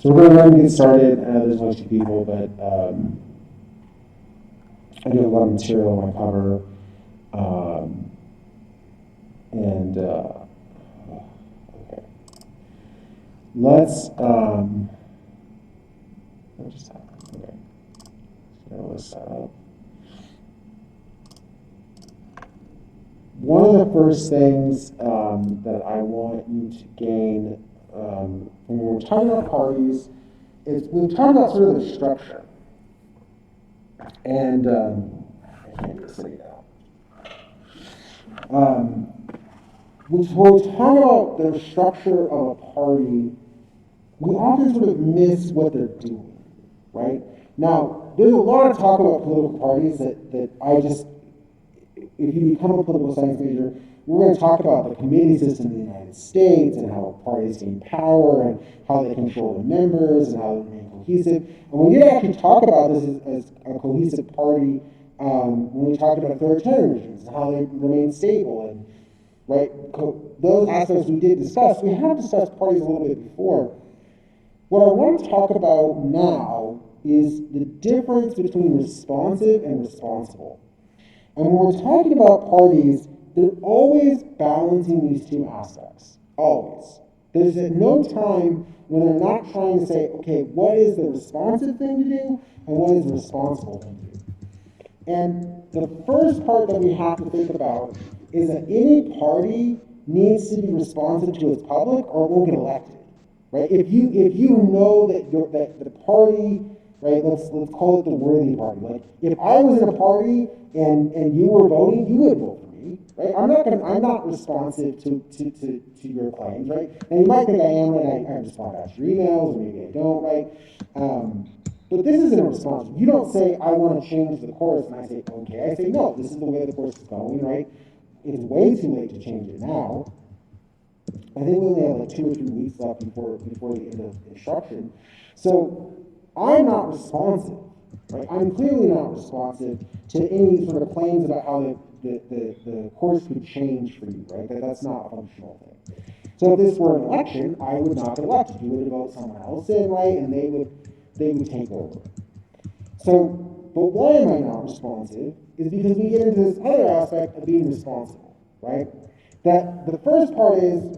So we're going to get started. There's a bunch of people, but I do have a lot of material on my cover. Okay. Let's just okay. So let's set up. One of the first things that I want you to gain when we're talking about parties is we've talked about sort of the structure. And I can't just say that. When we're talking about the structure of a party, we often sort of miss what they're doing, right? Now, there's a lot of talk about political parties that I just, if you become a political science major, we're going to talk about the committee system in the United States and how parties gain power and how they control their members and how they remain cohesive. And we need to actually talk about this as a cohesive party when we talk about authoritarian regimes and how they remain stable and right. Those aspects we did discuss. We have discussed parties a little bit before. What I want to talk about now is the difference between responsive and responsible. And when we're talking about parties, they're always balancing these two aspects. Always. There's no time when they're not trying to say, okay, what is the responsive thing to do and what is the responsible thing to do? And the first part that we have to think about is that any party needs to be responsive to its public or it won't get elected. Right? If you know that the party, right, let's call it the worthy party. Like if I was in a party and you were voting, you would vote for me, right? I'm not responsive to your claims, right? And you might think I am when I respond to your emails, or maybe I don't, right? But this isn't a response. You don't say, I want to change the course, and I say, okay. I say, no, this is the way the course is going, right? It's way too late to change it now. I think we only have like 2 or 3 weeks left before the end of instruction. So I'm not responsive, right? I'm clearly not responsive to any sort of claims about how the course could change for you, right? That's not a functional thing. So if this were an election, I would not get elected. You would vote someone else in, right? And they would take over. So, but why am I not responsive is because we get into this other aspect of being responsible, right? That the first part is,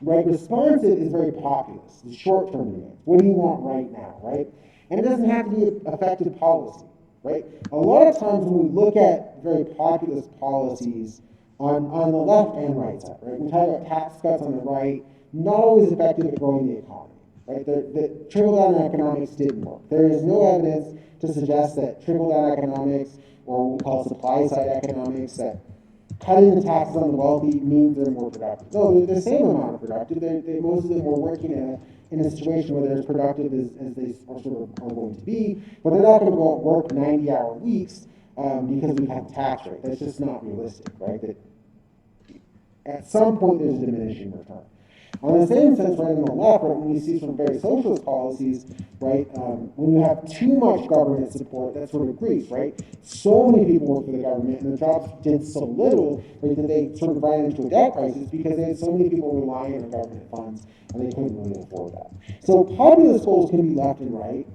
right, responsive is very populist, the short-term demand. What do you want right now, right? And it doesn't have to be effective policy, right? A lot of times when we look at very populist policies on the left and right side, right? We talk about tax cuts on the right, not always effective at growing the economy. Right? The trickle-down economics didn't work. There is no evidence to suggest that trickle-down economics, or what we call supply-side economics, that cutting the taxes on the wealthy means they're more productive. No, they're the same amount of productive. Most of them are working in a situation where they're as productive as they are going to be, but they're not going to go and work 90-hour weeks because we have a tax rate. That's just not realistic, right? That at some point there's a diminishing return. On the same sense, right on the left, right, when we see some very socialist policies, right, when you have too much government support, that's sort of grief, right? So many people work for the government, and their jobs did so little, right, that they sort of ran into a debt crisis because they had so many people relying on government funds, and they couldn't really afford that. So populist goals can be left and right.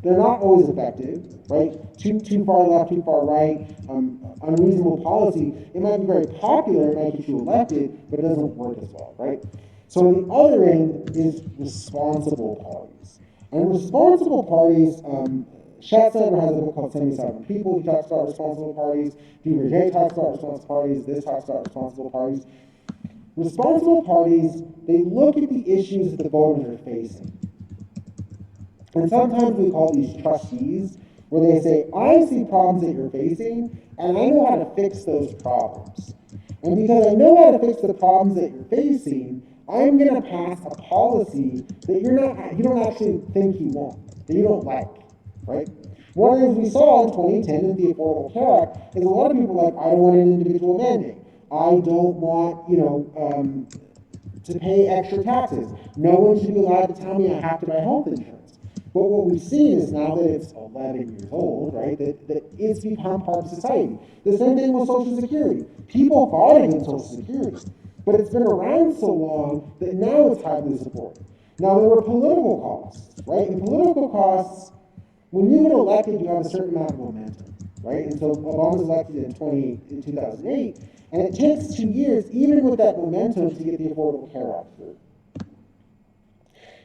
They're not always effective, right? Too far left, too far right, unreasonable policy. It might be very popular, it might get you elected, but it doesn't work as well, right? So on the other end is responsible parties. And responsible parties, Schatzheimer has a book called 77 People. He talks about responsible parties. Duverger talks about responsible parties. This talks about responsible parties. Responsible parties, they look at the issues that the voters are facing. And sometimes we call these trustees, where they say, I see problems that you're facing, and I know how to fix those problems. And because I know how to fix the problems that you're facing, I'm going to pass a policy that you don't actually think you want, that you don't like, right? One of the things we saw in 2010 in the Affordable Care Act is a lot of people are like, I don't want an individual mandate. I don't want, to pay extra taxes. No one should be allowed to tell me I have to buy health insurance. But what we've seen is now that it's 11 years old, right, that it's become part of society. The same thing with Social Security. People fought against Social Security, but it's been around so long that now it's highly supported. Now, there were political costs, right? And political costs, when you get elected, you have a certain amount of momentum, right? And so Obama was elected in 2008, and it takes 2 years, even with that momentum, to get the Affordable Care Act through.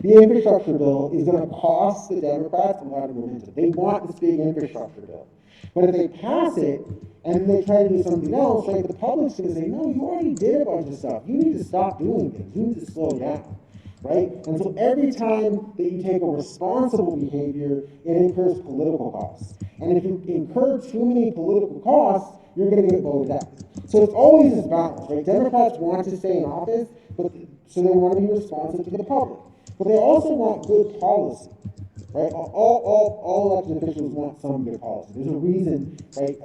The infrastructure bill is going to cost the Democrats a lot of momentum. They want this big infrastructure bill. But if they pass it and they try to do something else, right, the public's going to say, no, you already did a bunch of stuff. You need to stop doing things. You need to slow down, right? And so every time that you take a responsible behavior, it incurs political costs. And if you incur too many political costs, you're going to get voted out. So it's always this balance, right? Democrats want to stay in office, but so they want to be responsive to the public. But they also want good policy, right? All elected officials want some good policy. There's a reason, right?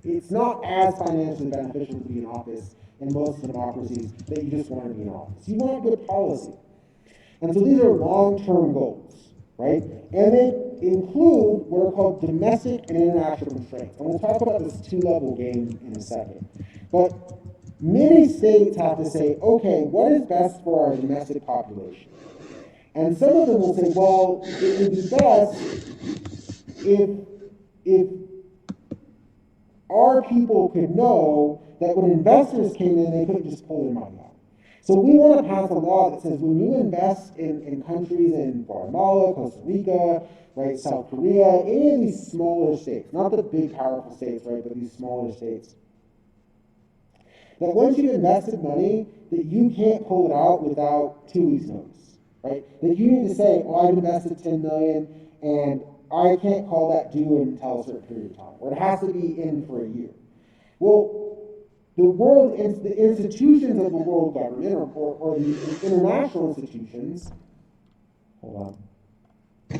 It's not as financially beneficial to be in office in most democracies that you just want to be in office. You want good policy. And so these are long-term goals, right? And they include what are called domestic and international constraints. And we'll talk about this two-level game in a second. But many states have to say, okay, what is best for our domestic population? And some of them will say, well, it would be best if our people could know that when investors came in, they couldn't just pull their money out. So we want to pass a law that says when you invest in countries in Guatemala, Costa Rica, right, South Korea, any of these smaller states, not the big powerful states, right, but these smaller states, that once you've invested money, that you can't pull it out without 2 weeks' notice. Right? That you need to say, oh, I've invested $10 million and I can't call that due until a certain period of time, or it has to be in for a year. Well, the institutions of the world government or the international institutions, hold on.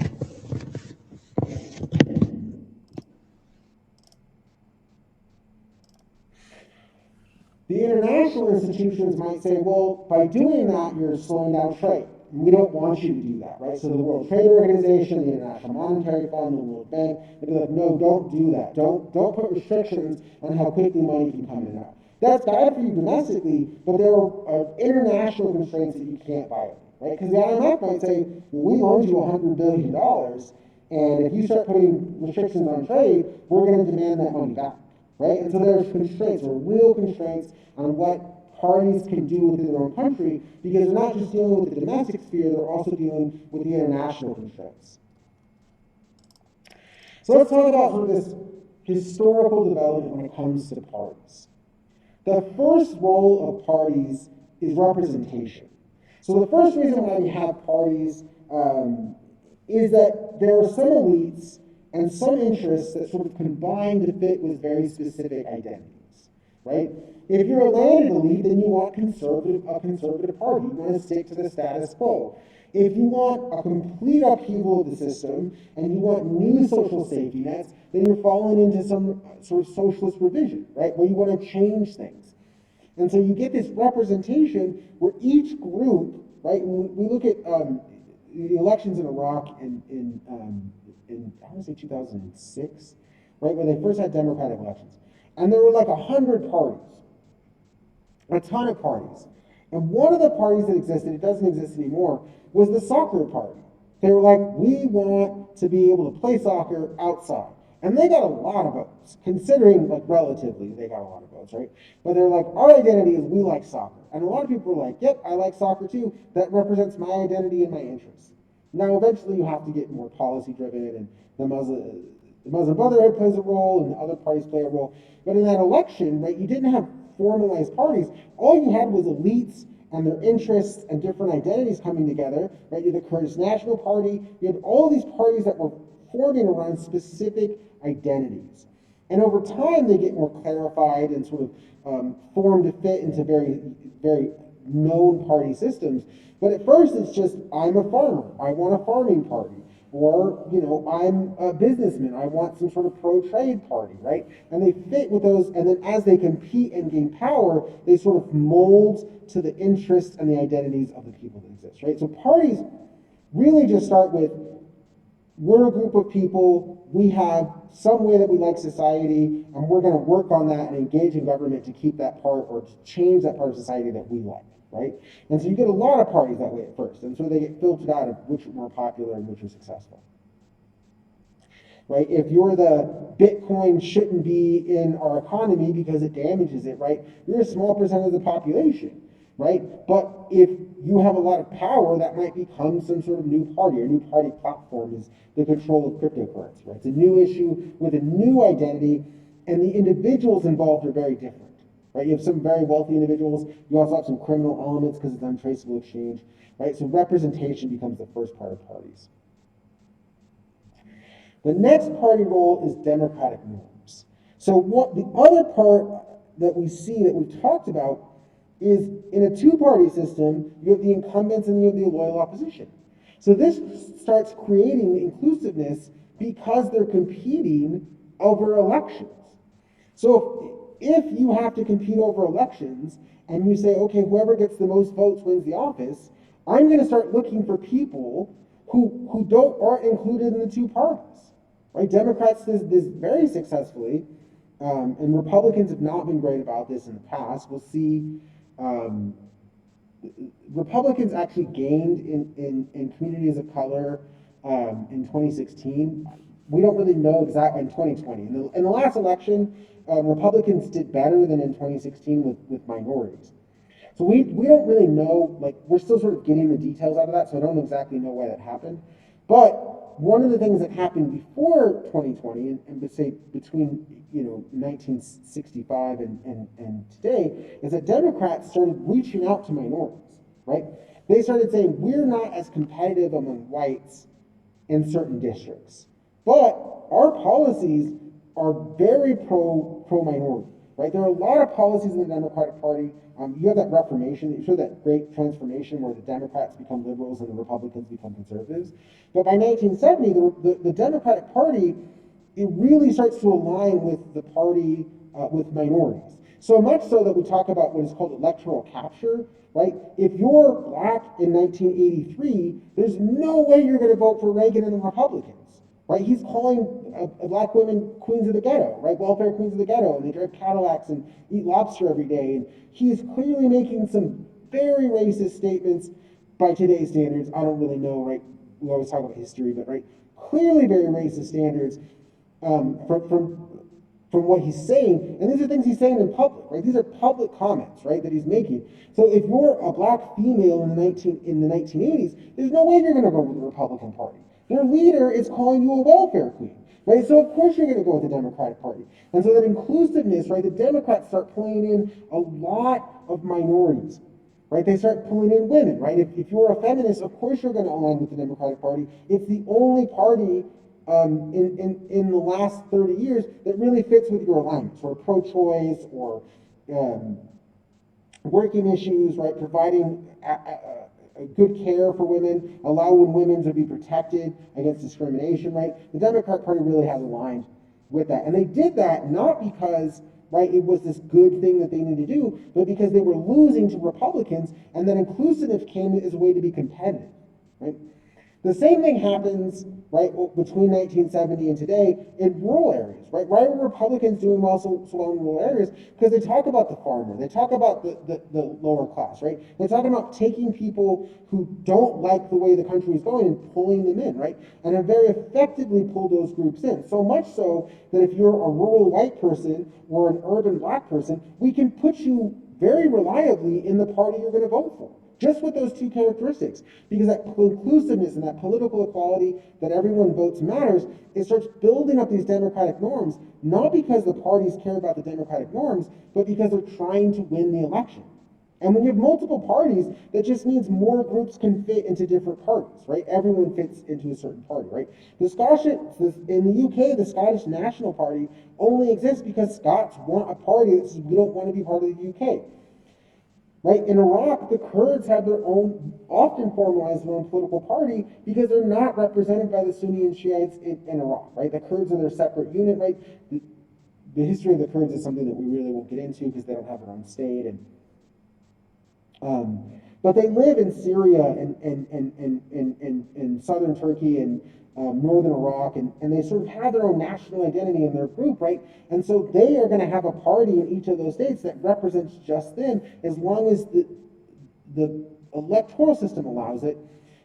The international institutions might say, well, by doing that, you're slowing down trade. We don't want you to do that, right? So the World Trade Organization, the International Monetary Fund, the World Bank, they'd be like, no, don't do that. Don't put restrictions on how quickly money can come in and out. That's bad for you domestically, but there are international constraints that you can't violate, right? Because the IMF might say, well, we loaned you $100 billion, and if you start putting restrictions on trade, we're going to demand that money back, right? And so there's constraints, or real constraints on what parties can do within their own country, because they're not just dealing with the domestic sphere, they're also dealing with the international constraints. So let's talk about sort of this historical development when it comes to parties. The first role of parties is representation. So the first reason why we have parties is that there are some elites and some interests that sort of combine to fit with very specific identities, right? If you're a landed elite, then you want a conservative party. You want to stick to the status quo. If you want a complete upheaval of the system and you want new social safety nets, then you're falling into some sort of socialist revision, right, where you want to change things. And so you get this representation where each group, right, when we look at the elections in Iraq in I want to say 2006, right, where they first had democratic elections. And there were like 100 parties. A ton of parties. And one of the parties that existed, it doesn't exist anymore, was the soccer party. They were like, we want to be able to play soccer outside. And they got a lot of votes, considering, like, relatively, they got a lot of votes, right? But they're like, our identity is we like soccer. And a lot of people are like, yep, I like soccer too. That represents my identity and my interests. Now, eventually you have to get more policy-driven, and the Muslim Brotherhood plays a role, and other parties play a role. But in that election, right, you didn't have formalized parties. All you had was elites and their interests and different identities coming together, right? You had the Kurdish National Party. You had all these parties that were forming around specific identities. And over time, they get more clarified and sort of formed to fit into very, very known party systems. But at first, it's just, I'm a farmer. I want a farming party. Or, you know, I'm a businessman. I want some sort of pro-trade party, right? And they fit with those, and then as they compete and gain power, they sort of mold to the interests and the identities of the people that exist, right? So parties really just start with, we're a group of people, we have some way that we like society, and we're going to work on that and engage in government to keep that part or to change that part of society that we like, right? And so you get a lot of parties that way at first, and so they get filtered out of which are more popular and which are successful. Right? If you're the Bitcoin shouldn't be in our economy because it damages it, right? You're a small percent of the population, right? But if you have a lot of power, that might become some sort of new party. Or new party platform is the control of cryptocurrency, right? It's a new issue with a new identity, and the individuals involved are very different, right? You have some very wealthy individuals. You also have some criminal elements because it's untraceable exchange, right? So representation becomes the first part of parties. The next party role is democratic norms. So what the other part that we see that we've talked about is in a two-party system, you have the incumbents and you have the loyal opposition. So this starts creating inclusiveness because they're competing over elections. So if you have to compete over elections and you say, okay, whoever gets the most votes wins the office, I'm going to start looking for people who aren't included in the two parties. Right? Democrats did this very successfully, and Republicans have not been great about this in the past. We'll see. Republicans actually gained in communities of color in 2016. We don't really know exactly in 2020. In the last election, Republicans did better than in 2016 with minorities. So we don't really know, like, we're still sort of getting the details out of that, so I don't exactly know why that happened. But one of the things that happened before 2020, and say between 1965 and today, is that Democrats started reaching out to minorities, right? They started saying, we're not as competitive among whites in certain districts, but our policies are very pro-minority, right? There are a lot of policies in the Democratic Party. You have that Reformation, you show that great transformation where the Democrats become liberals and the Republicans become conservatives. But by 1970, the Democratic Party, it really starts to align with the party with minorities. So much so that we talk about what is called electoral capture, right? If you're black in 1983, there's no way you're going to vote for Reagan and the Republicans. Right, he's calling black women queens of the ghetto, right? Welfare queens of the ghetto, and they drive Cadillacs and eat lobster every day. And he's clearly making some very racist statements by today's standards. I don't really know, right? We always talk about history, but right, clearly very racist standards from what he's saying. And these are things he's saying in public, right? These are public comments, right, that he's making. So if you're a black female in the 1980s, there's no way you're going to go with the Republican Party. Their leader is calling you a welfare queen, right? So of course you're going to go with the Democratic Party. And so that inclusiveness, right, the Democrats start pulling in a lot of minorities, right? They start pulling in women, right? If you're a feminist, of course you're going to align with the Democratic Party. It's the only party in the last 30 years that really fits with your alignments, or pro-choice, or working issues, right? Providing good care for women, allowing women to be protected against discrimination, right? The Democratic Party really has aligned with that. And they did that not because, right, it was this good thing that they needed to do, but because they were losing to Republicans, and then inclusiveness came as a way to be competitive, right? The same thing happens, right, between 1970 and today in rural areas, right? Why are Republicans doing so well in rural areas? Because they talk about the farmer, they talk about the lower class, right? They talk about taking people who don't like the way the country is going and pulling them in, right? And have very effectively pulled those groups in. So much so that if you're a rural white person or an urban black person, we can put you very reliably in the party you're going to vote for. Just with those two characteristics, because that inclusiveness and that political equality that everyone votes matters, it starts building up these democratic norms, not because the parties care about the democratic norms, but because they're trying to win the election. And when you have multiple parties, that just means more groups can fit into different parties, right? Everyone fits into a certain party, right? In the UK, the Scottish National Party only exists because Scots want a party that says we don't want to be part of the UK. Right? In Iraq, the Kurds have their own, often formalized their own political party because they're not represented by the Sunni and Shiites in Iraq, right? The Kurds are their separate unit, right? The history of the Kurds is something that we really won't get into because they don't have their own state. But they live in Syria and southern Turkey and northern Iraq, and they sort of have their own national identity in their group, right? And so they are going to have a party in each of those states that represents just them, as long as the electoral system allows it.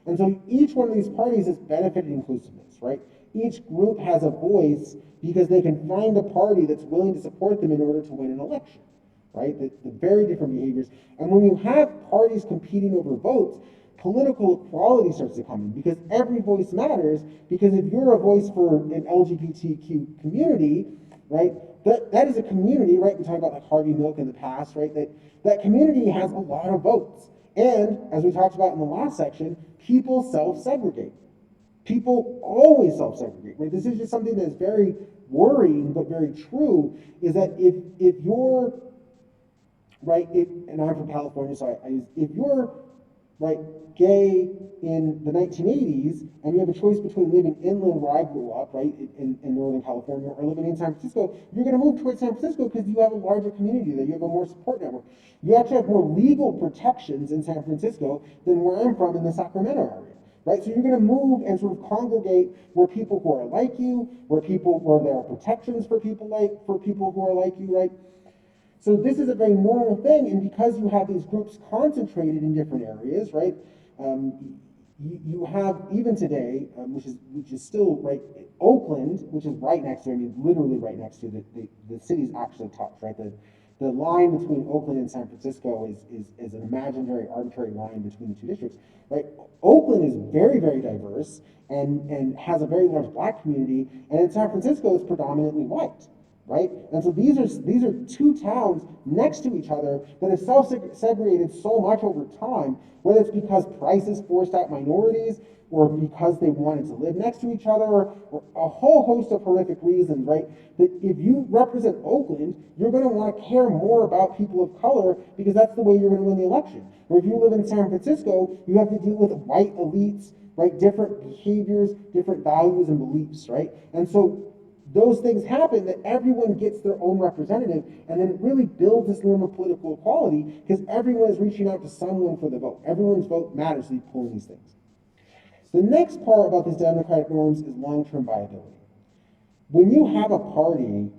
And so each one of these parties is benefiting inclusiveness, right? Each group has a voice because they can find a party that's willing to support them in order to win an election, right? The very different behaviors. And when you have parties competing over votes, political equality starts to come in because every voice matters. Because if you're a voice for an LGBTQ community, right, that is a community, right? We talked about like Harvey Milk in the past, right? That community has a lot of votes. And as we talked about in the last section, people self-segregate. People always self-segregate, right? This is just something that is very worrying, but very true, is that if you're, right, and I'm from California, so if you're, right, gay in the 1980s, and you have a choice between living inland where I grew up, right, in Northern California, or living in San Francisco, you're going to move towards San Francisco because you have a larger community there, you have a more support network. You actually have more legal protections in San Francisco than where I'm from in the Sacramento area. Right? So you're going to move and sort of congregate where people who are like you, where there are protections for people who are like you, right? So this is a very normal thing, and because you have these groups concentrated in different areas, right? You have even today, which is still right, Oakland, which is right next to, I mean, literally right next to the cities actually touch, right? The line between Oakland and San Francisco is an imaginary, arbitrary line between the two districts, right? Oakland is very, very diverse and has a very large black community, and in San Francisco it's predominantly white, right? And so these are two towns next to each other that have self-segregated so much over time, whether it's because prices forced out minorities, or because they wanted to live next to each other, or a whole host of horrific reasons, right? That if you represent Oakland, you're going to want to care more about people of color because that's the way you're going to win the election. Or if you live in San Francisco, you have to deal with white elites, right? Different behaviors, different values and beliefs, right? And so those things happen that everyone gets their own representative, and then it really builds this norm of political equality because everyone is reaching out to someone for the vote. Everyone's vote matters to be pulling these things. The next part about these democratic norms is long-term viability. When you have a party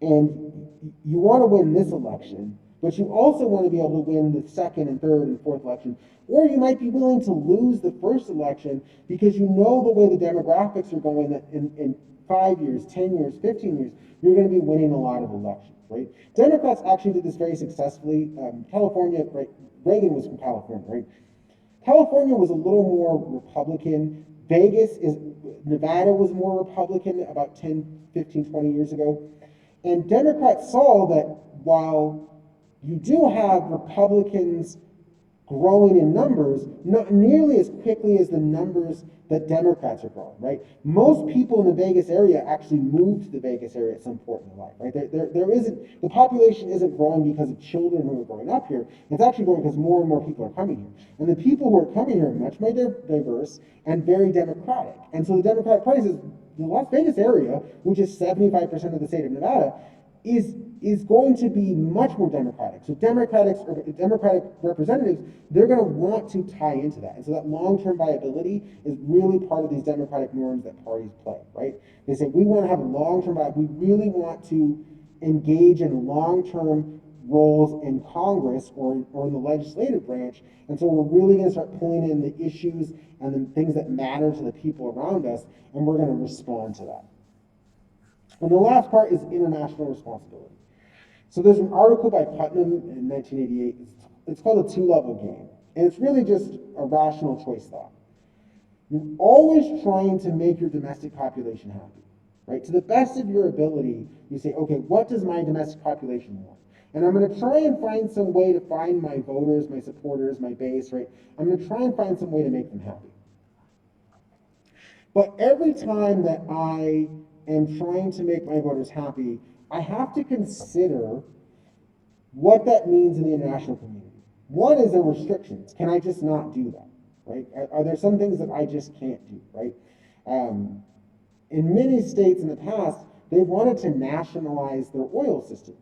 and you want to win this election, but you also want to be able to win the second and third and fourth election, or you might be willing to lose the first election because you know the way the demographics are going that in 5 years, 10 years, 15 years, you're going to be winning a lot of elections, right? Democrats actually did this very successfully. California, right? Reagan was from California, right? California was a little more Republican. Nevada was more Republican about 10, 15, 20 years ago. And Democrats saw that while you do have Republicans growing in numbers, not nearly as quickly as the numbers that Democrats are growing, right? Most people in the Vegas area actually moved to the Vegas area at some point in their life, right? The population isn't growing because of children who are growing up here. It's actually growing because more and more people are coming here. And the people who are coming here are much more diverse and very democratic. And so the Democratic Party says the Las Vegas area, which is 75% of the state of Nevada, is going to be much more democratic. So Democratic representatives, they're going to want to tie into that. And so that long-term viability is really part of these democratic norms that parties play, right? They say, we want to have a long-term viability. We really want to engage in long-term roles in Congress or in the legislative branch. And so we're really going to start pulling in the issues and the things that matter to the people around us, and we're going to respond to that. And the last part is international responsibility. So there's an article by Putnam in 1988. It's called A Two-Level Game. And it's really just a rational choice thought. You're always trying to make your domestic population happy, right? To the best of your ability, you say, okay, what does my domestic population want? And I'm going to try and find some way to find my voters, my supporters, my base, right? I'm going to try and find some way to make them happy. But every time that I am trying to make my voters happy, I have to consider what that means in the international community. One is the restrictions. Can I just not do that, right? Are there some things that I just can't do, right? In many states in the past, they wanted to nationalize their oil systems.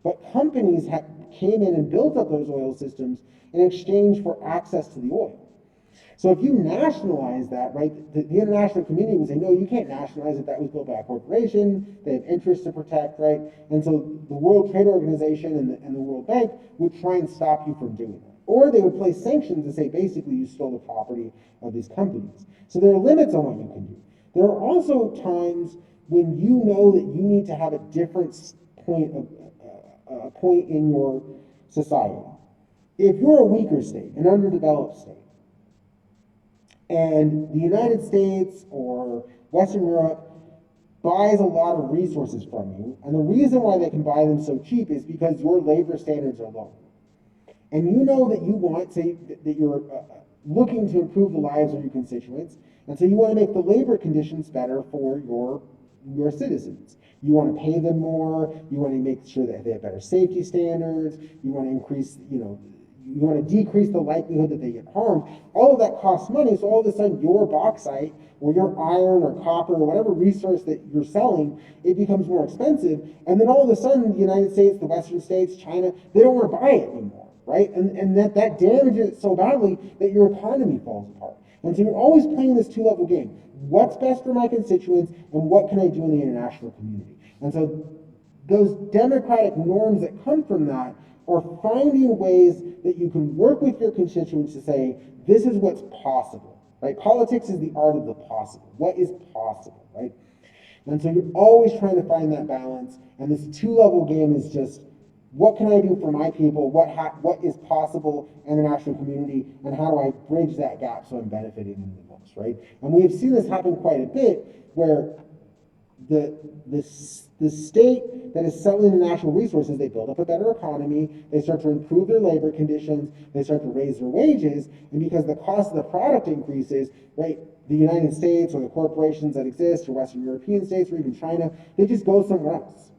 But companies came in and built up those oil systems in exchange for access to the oil. So if you nationalize that, right, the international community would say, no, you can't nationalize it. That was built by a corporation. They have interests to protect, right? And so the World Trade Organization and the World Bank would try and stop you from doing that. Or they would place sanctions and say, basically, you stole the property of these companies. So there are limits on what you can do. There are also times when you know that you need to have a different point in your society. If you're a weaker state, an underdeveloped state, and the United States or Western Europe buys a lot of resources from you, and the reason why they can buy them so cheap is because your labor standards are low. And you know that you want to, that you're looking to improve the lives of your constituents, and so you want to make the labor conditions better for your citizens. You want to pay them more, you want to make sure that they have better safety standards, you want to increase, you want to decrease the likelihood that they get harmed. All of that costs money, so all of a sudden your bauxite or your iron or copper or whatever resource that you're selling, it becomes more expensive, and then all of a sudden the United States, the Western states, China, they don't want to buy it anymore, right? And that damages it so badly that your economy falls apart. And so you're always playing this two-level game. What's best for my constituents, and what can I do in the international community? And so those democratic norms that come from that are finding ways that you can work with your constituents to say, this is what's possible, right? Politics is the art of the possible. What is possible, right? And so you're always trying to find that balance, and this two-level game is just, what can I do for my people? What is possible in the national community, and how do I bridge that gap so I'm benefiting them the most, right? And we have seen this happen quite a bit, where the state that is selling the national resources, they build up a better economy, they start to improve their labor conditions, they start to raise their wages, and because the cost of the product increases, right, the United States or the corporations that exist, or Western European states, or even China, they just go somewhere else.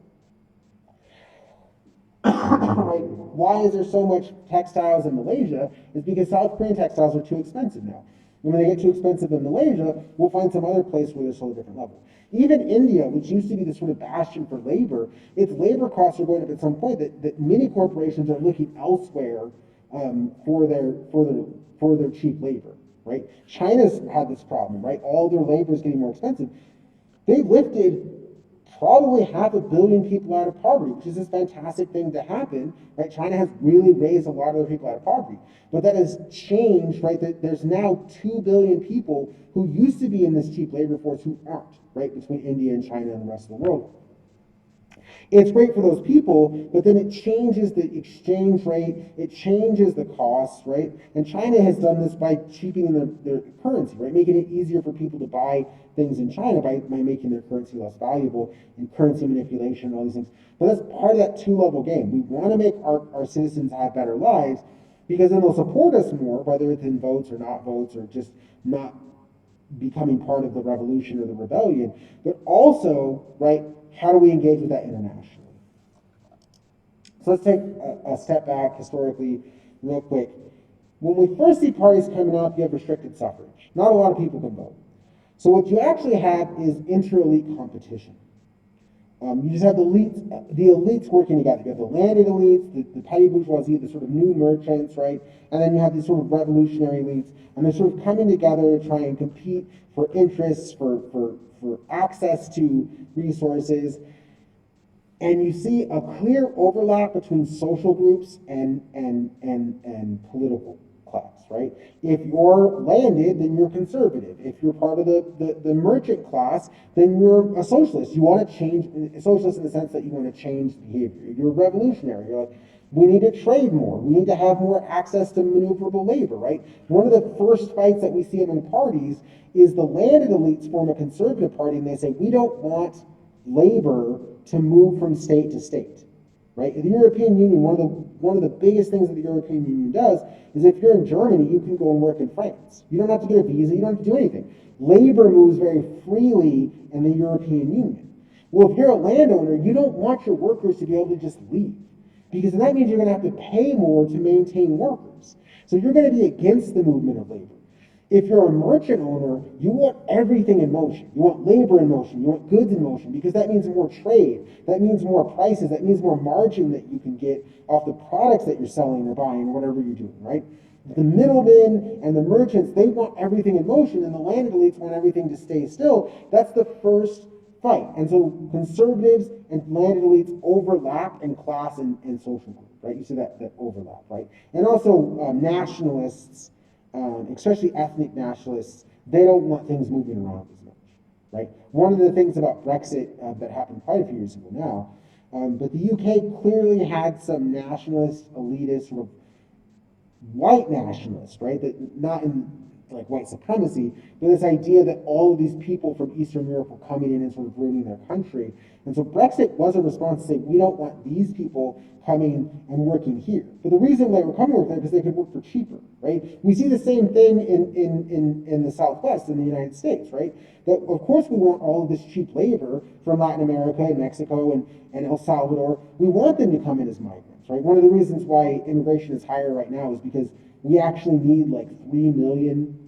Right? Why is there so much textiles in Malaysia? It's because South Korean textiles are too expensive now. And when they get too expensive in Malaysia, we'll find some other place where they're sold at a different level. Even India, which used to be the sort of bastion for labor, its labor costs are going up at some point that many corporations are looking elsewhere for their cheap labor, right? China's had this problem, right? All their labor is getting more expensive. They lifted probably 500 million people out of poverty, which is this fantastic thing to happen, right? China has really raised a lot of their people out of poverty. But that has changed, right? That there's now 2 billion people who used to be in this cheap labor force who aren't, right? Between India and China and the rest of the world. It's great for those people, but then it changes the exchange rate, it changes the costs, right? And China has done this by cheapening their currency, right? Making it easier for people to buy things in China by making their currency less valuable, and currency manipulation and all these things. But that's part of that two-level game. We want to make our citizens have better lives, because then they'll support us more, whether it's in votes or not votes, or just not becoming part of the revolution or the rebellion. But also, right, how do we engage with that internationally? So let's take a step back historically real quick. When we first see parties coming up, you have restricted suffrage. Not a lot of people can vote. So what you actually have is inter-elite competition. You just have the elites working together. You have the landed elites, the petty bourgeoisie, the sort of new merchants, right? And then you have these sort of revolutionary elites, and they're sort of coming together to try and compete for interests, for access to resources. And you see a clear overlap between social groups and political class, right? If you're landed, then you're conservative. If you're part of the merchant class, then you're a socialist. You want to change, socialist in the sense that you want to change behavior. You're revolutionary. You're like, we need to trade more. We need to have more access to maneuverable labor, right? One of the first fights that we see among parties is the landed elites form a conservative party, and they say, we don't want labor to move from state to state, right? The European Union, one of the biggest things that the European Union does is, if you're in Germany, you can go and work in France. You don't have to get a visa, you don't have to do anything. Labor moves very freely in the European Union. Well, if you're a landowner, you don't want your workers to be able to just leave, because that means you're going to have to pay more to maintain workers. So you're going to be against the movement of labor. If you're a merchant owner, you want everything in motion. You want labor in motion. You want goods in motion, because that means more trade. That means more prices. That means more margin that you can get off the products that you're selling or buying or whatever you're doing, right? The middlemen and the merchants, they want everything in motion, and the landed elites want everything to stay still. That's the first fight. And so conservatives and landed elites overlap in class and social group. right? You see that overlap, right? And also nationalists, especially ethnic nationalists, they don't want things moving around as much, right? One of the things about Brexit that happened quite a few years ago now, but the UK clearly had some nationalist, elitist, sort of white nationalists, right? That not in like white supremacy, but this idea that all of these people from Eastern Europe were coming in and sort of ruining their country. And so Brexit was a response to say, we don't want these people coming and working here. But the reason they were coming work there because they could work for cheaper, right? We see the same thing in the Southwest in the United States, right? That of course we want all of this cheap labor from Latin America and Mexico and El Salvador. We want them to come in as migrants, right? One of the reasons why immigration is higher right now is because we actually need like 3 million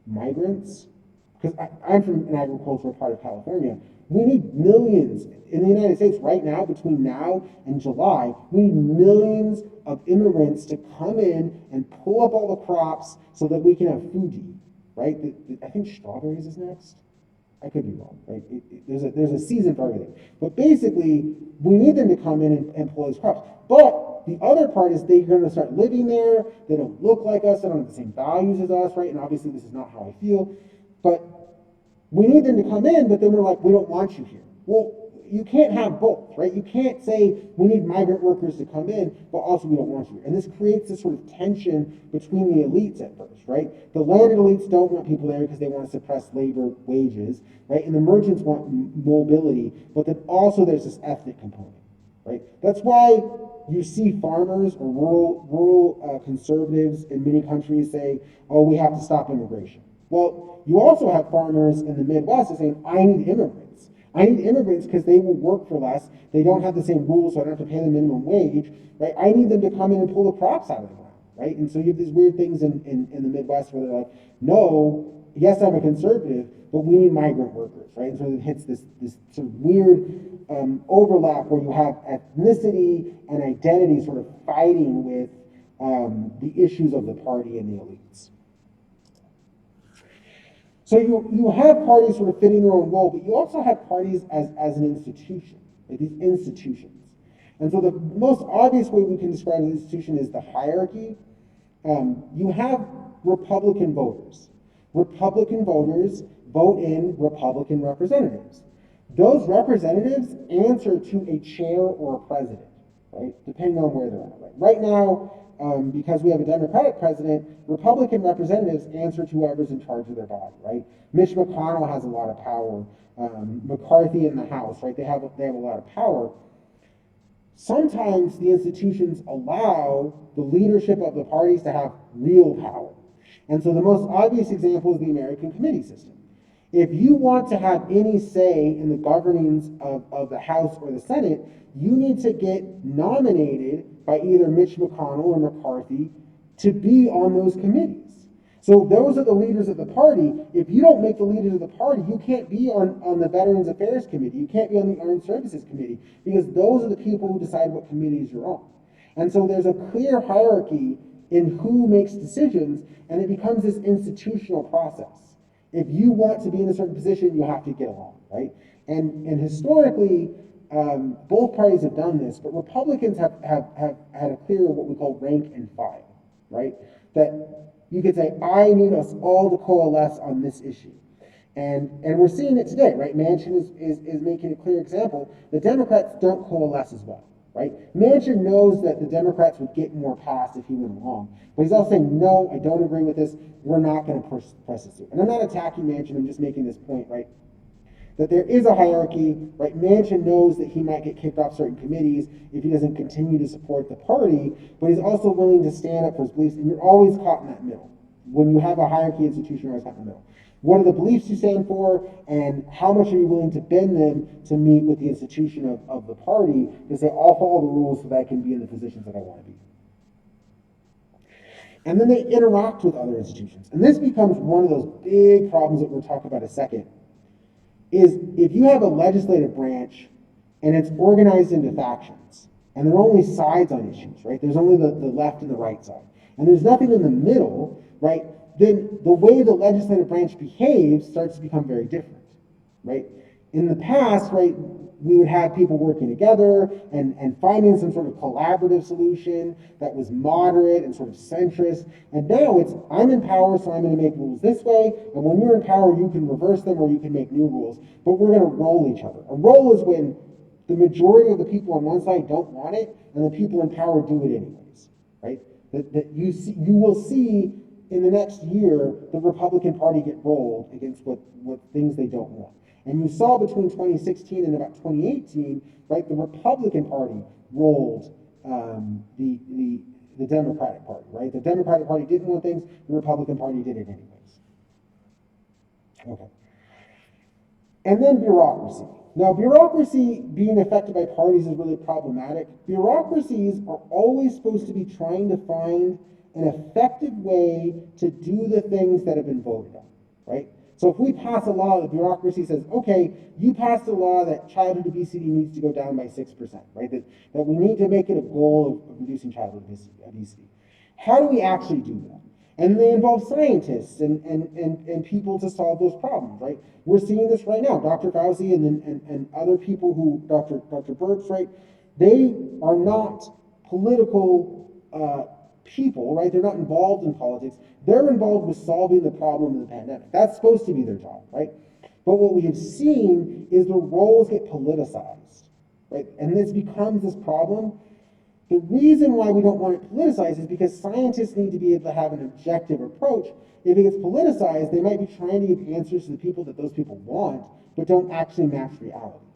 migrants. Because I'm from an agricultural part of California. We need millions in the United States right now, between now and July. We need millions of immigrants to come in and pull up all the crops so that we can have food to eat, right? I think strawberries is next. I could be wrong, right? There's a season for everything. But basically, we need them to come in and pull those crops. But the other part is they're going to start living there. They don't look like us. They don't have the same values as us, right? And obviously, this is not how I feel. But we need them to come in, but then we're like, we don't want you here. Well, you can't have both, right? You can't say we need migrant workers to come in, but also we don't want you here. And this creates this sort of tension between the elites at first, right? The landed elites don't want people there because they want to suppress labor wages, right? And the merchants want mobility, but then also there's this ethnic component, right? That's why you see farmers or rural conservatives in many countries say, oh, we have to stop immigration. Well, you also have farmers in the Midwest that saying, I need immigrants. I need immigrants because they will work for less. They don't have the same rules, so I don't have to pay them minimum wage, right? I need them to come in and pull the crops out of the ground, right? And so you have these weird things in the Midwest where they're like, no, yes, I'm a conservative, but we need migrant workers, right? And so it hits this sort of weird overlap where you have ethnicity and identity sort of fighting with the issues of the party and the elites. So you have parties sort of fitting their own role, but you also have parties as an institution, like these institutions. And so the most obvious way we can describe an institution is the hierarchy. You have Republican voters. Republican voters vote in Republican representatives. Those representatives answer to a chair or a president, right? Depending on where they're at. Right now, because we have a Democratic president, Republican representatives answer to whoever's in charge of their body, right? Mitch McConnell has a lot of power. McCarthy in the House, right? They have a lot of power. Sometimes the institutions allow the leadership of the parties to have real power. And so the most obvious example is the American committee system. If you want to have any say in the governance of the House or the Senate, you need to get nominated by either Mitch McConnell or McCarthy to be on those committees. So those are the leaders of the party. If you don't make the leaders of the party, you can't be on the Veterans Affairs Committee. You can't be on the Armed Services Committee because those are the people who decide what committees you're on. And so there's a clear hierarchy in who makes decisions, and it becomes this institutional process. If you want to be in a certain position, you have to get along, right? And historically, both parties have done this, but Republicans have had a clear what we call rank and file, right? That you could say, I need us all to coalesce on this issue. And we're seeing it today, right? Manchin is making a clear example. The Democrats don't coalesce as well, right? Manchin knows that the Democrats would get more passed if he went along. But he's also saying, no, I don't agree with this. We're not going to press this through. And I'm not attacking Manchin. I'm just making this point, right? That there is a hierarchy, right? Manchin knows that he might get kicked off certain committees if he doesn't continue to support the party, but he's also willing to stand up for his beliefs, and you're always caught in that middle. When you have a hierarchy institution, you're always caught in the middle. What are the beliefs you stand for, and how much are you willing to bend them to meet with the institution of the party to say, I'll follow the rules so that I can be in the positions that I want to be. And then they interact with other institutions. And this becomes one of those big problems that we'll talk about in a second. Is if you have a legislative branch and it's organized into factions, and there are only sides on issues, right? There's only the left and the right side, and there's nothing in the middle, right? Then the way the legislative branch behaves starts to become very different, right? In the past, right, we would have people working together and finding some sort of collaborative solution that was moderate and sort of centrist. And now it's, I'm in power, so I'm going to make rules this way. And when you're in power, you can reverse them or you can make new rules. But we're going to roll each other. A roll is when the majority of the people on one side don't want it, and the people in power do it anyways, right? That you will see in the next year the Republican Party get rolled against what things they don't want. And you saw between 2016 and about 2018, right, the Republican Party rolled the Democratic Party, right? The Democratic Party didn't want things, the Republican Party did it anyways. Okay. And then bureaucracy. Now, bureaucracy being affected by parties is really problematic. Bureaucracies are always supposed to be trying to find an effective way to do the things that have been voted on, right? So if we pass a law, the bureaucracy says, okay, you passed a law that childhood obesity needs to go down by 6%, right? That we need to make it a goal of reducing childhood obesity. How do we actually do that? And they involve scientists and people to solve those problems, right? We're seeing this right now. Dr. Fauci and other people who, Dr. Birx, right? They are not political people, right? They're not involved in politics. They're involved with solving the problem of the pandemic. That's supposed to be their job, right? But what we have seen is the roles get politicized, right? And this becomes this problem. The reason why we don't want it politicized is because scientists need to be able to have an objective approach. If it gets politicized, they might be trying to give answers to the people that those people want, but don't actually match reality,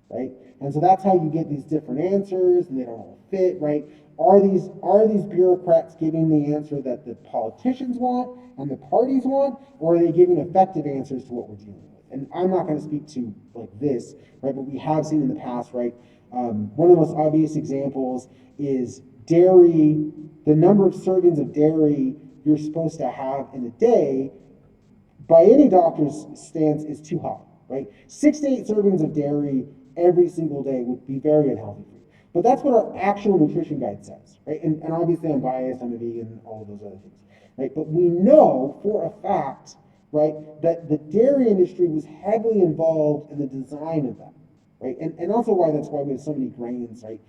right? And so that's how you get these different answers, and they don't all fit, right? Are these bureaucrats giving the answer that the politicians want and the parties want, or are they giving effective answers to what we're dealing with? And I'm not going to speak to like this, right? But we have seen in the past, right? One of the most obvious examples is dairy. The number of servings of dairy you're supposed to have in a day, by any doctor's stance, is too high, right? 6 to 8 servings of dairy every single day would be very unhealthy for you. But that's what our actual nutrition guide says, right? And obviously I'm biased, I'm a vegan, all of those other things, right? But we know for a fact, right, that the dairy industry was heavily involved in the design of that, right? And also that's why we have so many grains, right?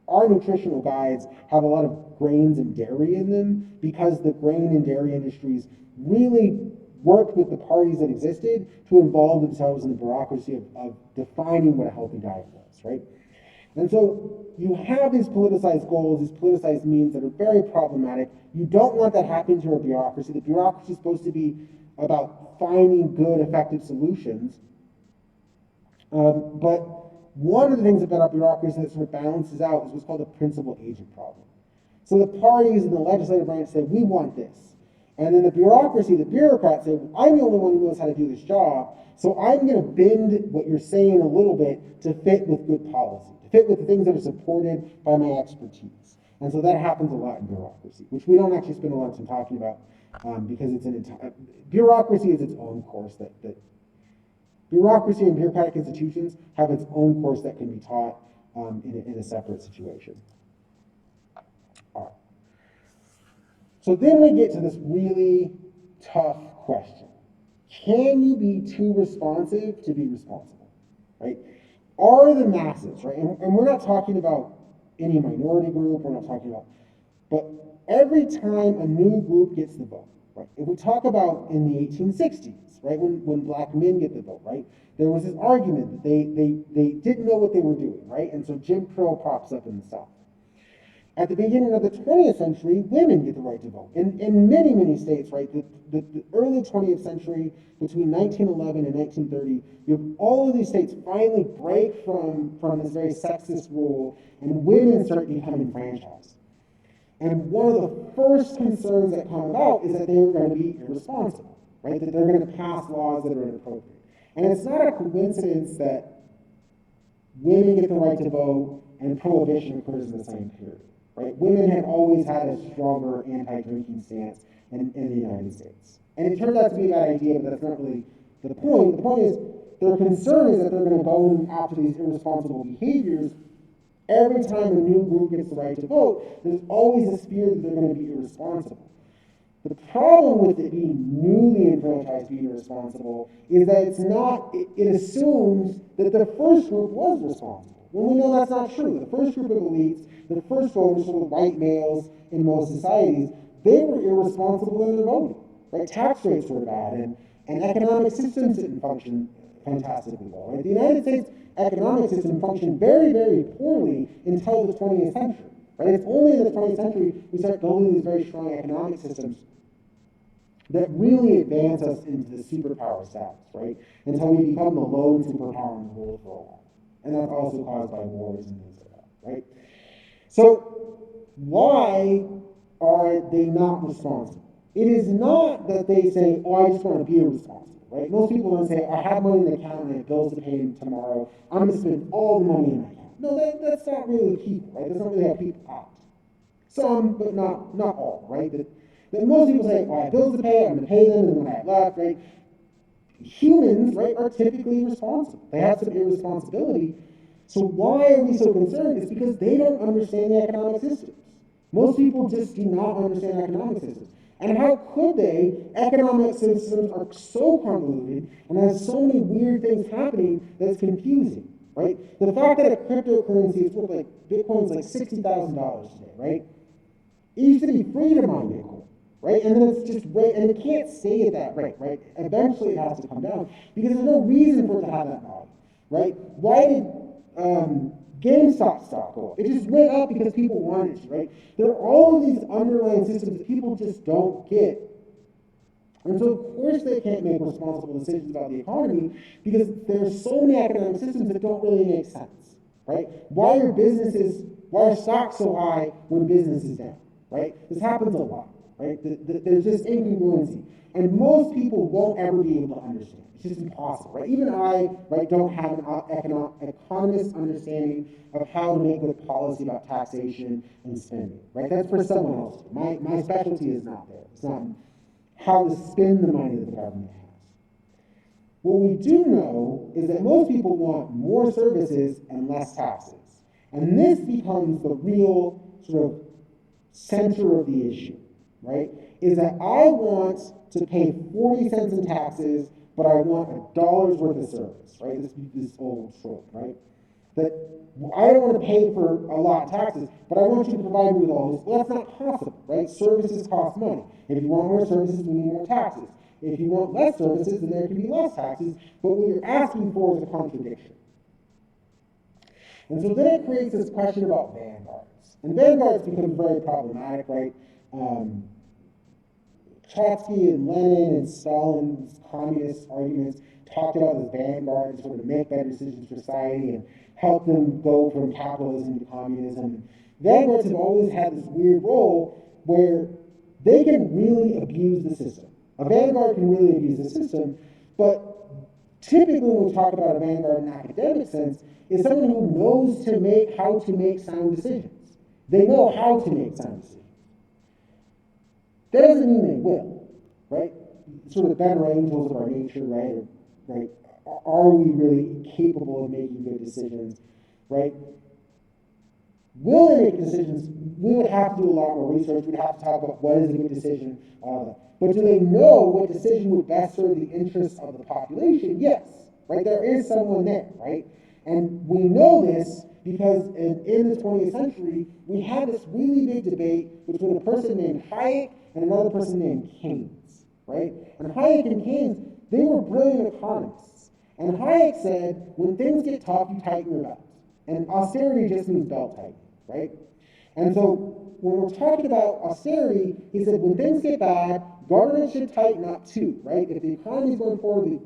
Our nutritional guides have a lot of grains and dairy in them because the grain and dairy industries really worked with the parties that existed to involve themselves in the bureaucracy of defining what a healthy diet was, right? And so you have these politicized goals, these politicized means that are very problematic. You don't want that happening to a bureaucracy. The bureaucracy is supposed to be about finding good, effective solutions. But one of the things about our bureaucracy that sort of balances out is what's called a principal agent problem. So the parties in the legislative branch say, we want this. And then the bureaucracy, the bureaucrats say, I'm the only one who knows how to do this job, so I'm going to bend what you're saying a little bit to fit with good policy, to fit with the things that are supported by my expertise. And so that happens a lot in bureaucracy, which we don't actually spend a lot of time talking about because it's bureaucracy is its own course that bureaucracy and bureaucratic institutions have its own course that can be taught in a separate situation. All right. So then we get to this really tough question. Can you be too responsive to be responsible, right? Are the masses, right? And we're not talking about any minority group, we're not talking about, but every time a new group gets the vote, right? If we talk about in the 1860s, right, when black men get the vote, right, there was this argument that they didn't know what they were doing, right? And so Jim Crow pops up in the South. At the beginning of the 20th century, women get the right to vote. In many, many states, right, the early 20th century, between 1911 and 1930, you have all of these states finally break from this very sexist rule, and women start becoming enfranchised. And one of the first concerns that come about is that they are going to be irresponsible, right, that they're going to pass laws that are inappropriate. And it's not a coincidence that women get the right to vote and prohibition occurs in the same period. Right? Women have always had a stronger anti-drinking stance in the United States. And it turned out to be a bad idea, but that's not really the point. The point is, their concern is that they're going to go after these irresponsible behaviors. Every time a new group gets the right to vote, there's always this fear that they're going to be irresponsible. The problem with it being newly enfranchised being irresponsible is that it's not, it assumes that the first group was responsible. When we know that's not true. The first group of elites, the first voters were the white males in most societies, they were irresponsible in their voting. Right? Tax rates were bad and economic systems didn't function fantastically well. Right? The United States economic system functioned very, very poorly until the 20th century. Right? It's only in the 20th century we start building these very strong economic systems that really advance us into the superpower status, right? Until we become the lone superpower in the world for a while. And that's also caused by wars and things like that, right? So why are they not responsible? It is not that they say, oh, I just want to be irresponsible, right? Most people don't say, I have money in the account and I have bills to pay tomorrow. I'm going to spend all the money in my account. No, that's not really people, right? That's not really how people act. Some, but not all, right? That most people say, well, I have bills to pay, I'm going to pay them, and when I have left, right? Humans, right, are typically responsible. They have some irresponsibility. So why are we so concerned? It's because they don't understand the economic systems. Most people just do not understand economic systems. And how could they? Economic systems are so convoluted and has so many weird things happening that it's confusing, right? The fact that a cryptocurrency is worth like Bitcoin's like $60,000 today, right? It used to be free to mine Bitcoin, right? And then it's just right, and it can't stay at that rate, right? Eventually it has to come down because there's no reason for it to have that value, right? Why did GameStop stock go up? It just went up because people wanted it to, right? There are all of these underlying systems that people just don't get. And so, of course, they can't make responsible decisions about the economy because there's so many economic systems that don't really make sense, right? Why are stocks so high when business is down, right? This happens a lot, right? There's just incongruency. And most people won't ever be able to understand. It's just impossible, right? Even I, right, don't have an economist understanding of how to make good policy about taxation and spending, right? That's for someone else. My specialty is not there. It's not how to spend the money that the government has. What we do know is that most people want more services and less taxes. And this becomes the real sort of center of the issue, right? Is that I want to pay 40 cents in taxes, but I want $1 worth of service, right? This old trope, right? That I don't want to pay for a lot of taxes, but I want you to provide me with all this. Well, that's not possible, right? Services cost money. If you want more services, we need more taxes. If you want less services, then there can be less taxes, but what you're asking for is a contradiction. And so then it creates this question about vanguards. And vanguards become very problematic, right? Trotsky and Lenin and Stalin's communist arguments talked about the vanguard sort of make better decisions for society and help them go from capitalism to communism. Vanguards have always had this weird role where they can really abuse the system. A vanguard can really abuse the system, but typically when we talk about a vanguard in an academic sense, is someone who knows how to make sound decisions. They know how to make sound decisions. That doesn't mean they will, right? Sort of the better angels of our nature, right? Right? Are we really capable of making good decisions, right? Will they make decisions? We would have to do a lot more research. We'd have to talk about what is a good decision, all of that. But do they know what decision would best serve the interests of the population? Yes, right? There is someone there, right? And we know this because in the 20th century, we had this really big debate between a person named Hayek and another person named Keynes, right? And Hayek and Keynes, they were brilliant economists. And Hayek said, when things get tough, you tighten your belt. And austerity just means belt tightening, right? And so when we're talking about austerity, he said, when things get bad, government should tighten up too, right? If the economy is going forward,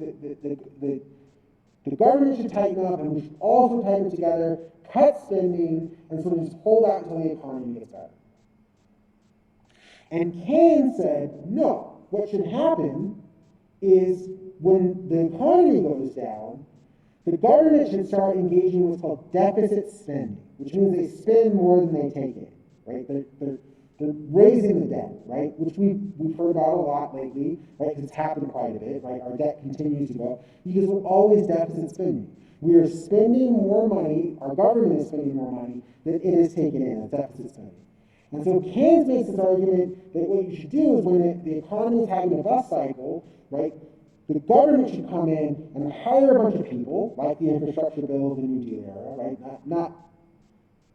the government should tighten up, and we should also tighten together, cut spending, and sort of just hold out until the economy gets better. And Keynes said, no, what should happen is when the economy goes down, the government should start engaging in what's called deficit spending, which means they spend more than they take in, right? They're raising the debt, right? Which we've heard about a lot lately, right? Because it's happened quite a bit, right? Our debt continues to go up because we're always deficit spending. We are spending more money, our government is spending more money than it is taking in, that's deficit spending. And so Keynes makes this argument that what you should do is when the economy is having a bust cycle, right, the government should come in and hire a bunch of people, like the infrastructure bill of the New Deal era, right? Not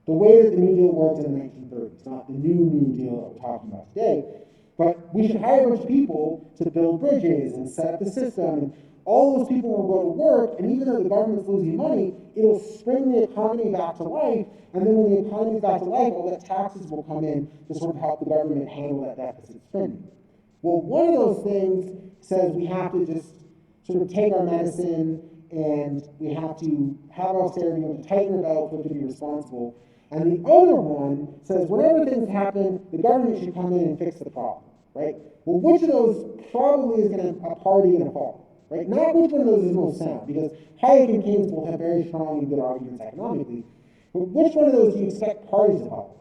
the way that the New Deal worked in the 1930s, not the New Deal that we're talking about today. But we should hire a bunch of people to build bridges and set up the system, and all those people will go to work, and even though the government's losing money, it'll spring the economy back to life, and then when the economy's back to life, all that taxes will come in to sort of help the government handle that deficit spending. Well, one of those things says we have to just sort of take our medicine, and we have to have austerity, we have to tighten our belt, we have to be responsible. And the other one says whenever things happen, the government should come in and fix the problem, right? Well, which of those probably is a party going to fall, right? Not which one of those is most sound, because Hayek and Keynes both have very strong and good arguments economically, but which one of those do you expect parties to follow?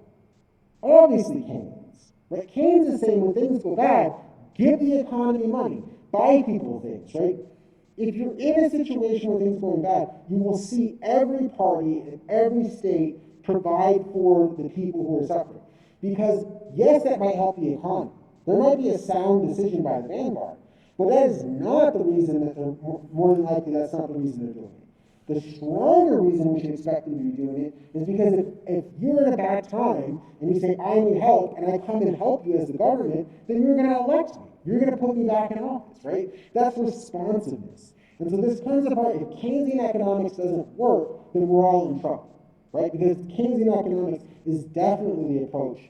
Obviously Keynes, right? Keynes is saying when things go bad, give the economy money, buy people things, right? If you're in a situation where things are going bad, you will see every party in every state provide for the people who are suffering. Because, yes, that might help the economy. There might be a sound decision by the vanguard, but that is not the reason that they're, more than likely, that's not the reason they're doing it. The stronger reason we should expect them to be doing it is because if you're in a bad time and you say, I need help, and I come and help you as the government, then you're going to elect me. You're going to put me back in office, right? That's responsiveness. And so this comes apart. If Keynesian economics doesn't work, then we're all in trouble. Right? Because Keynesian economics is definitely the approach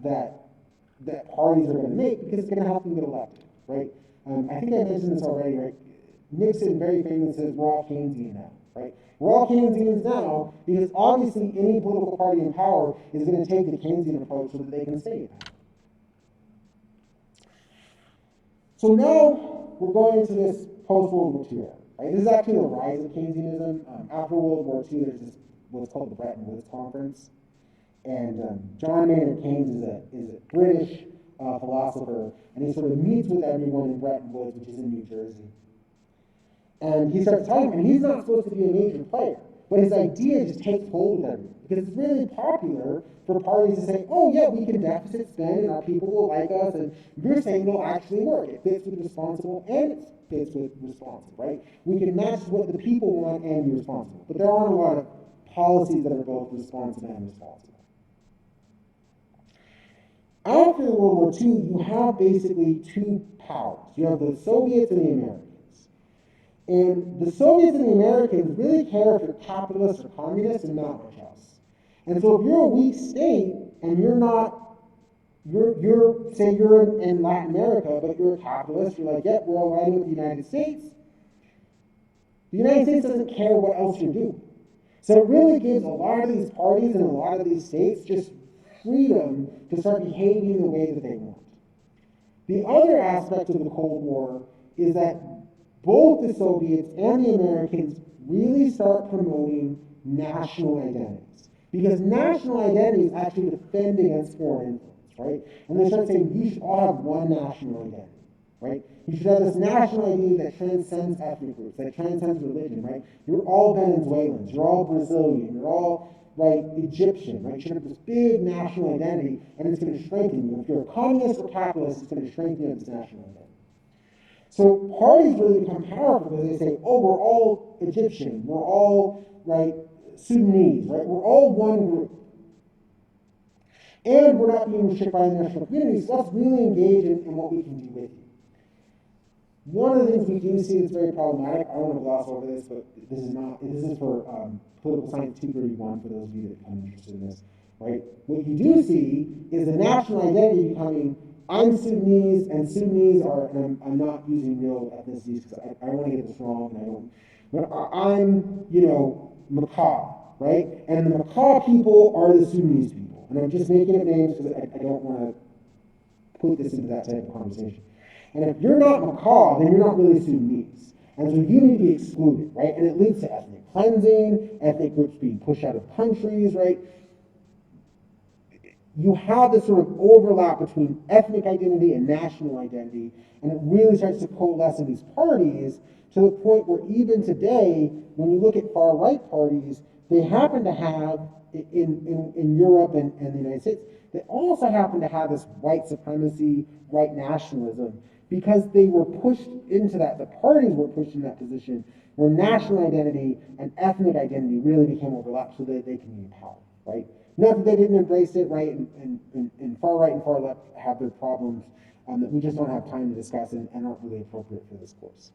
that parties are going to make because it's going to help them get elected, right? I think I mentioned this already, right? Nixon very famously says we're all Keynesian now, right? We're all Keynesians now because obviously any political party in power is going to take the Keynesian approach so that they can stay in power. So now we're going into this post-World War II era, right? This is actually the rise of Keynesianism. After World War II, there's this what's called the Bretton Woods Conference. And John Maynard Keynes is a British philosopher, and he sort of meets with everyone in Bretton Woods, which is in New Jersey. And he starts talking, and he's not supposed to be a major player, but his idea just takes hold of everyone. Because it's really popular for parties to say, oh yeah, we can deficit spend, and our people will like us, and you're saying it'll actually work. It fits with responsible, and it fits with responsible, right? We can match what the people want and be responsible. But there aren't a lot of policies that are both responsive and responsible. After World War II, you have basically two powers. You have the Soviets and the Americans. And the Soviets and the Americans really care if you're capitalist or communist and not much else. And so if you're a weak state and you're say you're in Latin America, but you're a capitalist, you're like, yep, we're aligning with the United States. The United States doesn't care what else you're doing. So it really gives a lot of these parties and a lot of these states just freedom to start behaving the way that they want. The other aspect of the Cold War is that both the Soviets and the Americans really start promoting national identities. Because national identities actually defend against foreign influence, right? And they start saying you should all have one national identity, right? You should have this national identity that transcends ethnic groups, that transcends religion, right? You're all Venezuelans, you're all Brazilian, you're all, right, Egyptian, right? You should have this big national identity, and it's going to strengthen you. If you're a communist or capitalist, it's going to strengthen you as this national identity. So parties really become powerful because they say, oh, we're all Egyptian, we're all, right, Sudanese, right? We're all one group. And we're not being restricted by the international community, so let's really engage in what we can do with you. One of the things we do see that's very problematic, I don't want to gloss over this, but this is for Political Science 231 for those of you that become interested in this, right? What you do see is the national identity becoming, I'm Sudanese, and Sudanese are, and I'm not using real ethnicities because I want to get this wrong, and I don't, but I'm, Makah, right? And the Makah people are the Sudanese people. And I'm just making up names because I don't want to put this into that type of conversation. And if you're not Makah, then you're not really Sudanese. And so you need to be excluded, right? And it leads to ethnic cleansing, ethnic groups being pushed out of countries, right? You have this sort of overlap between ethnic identity and national identity, and it really starts to coalesce in these parties to the point where even today, when you look at far-right parties, they happen to have in Europe and the United States, they also happen to have this white supremacy, white nationalism, because they were pushed into that, the parties were pushed in that position where national identity and ethnic identity really became overlapped so that they can be in power, right? Not that they didn't embrace it, right? And far right and far left have their problems that we just don't have time to discuss and aren't really appropriate for this course.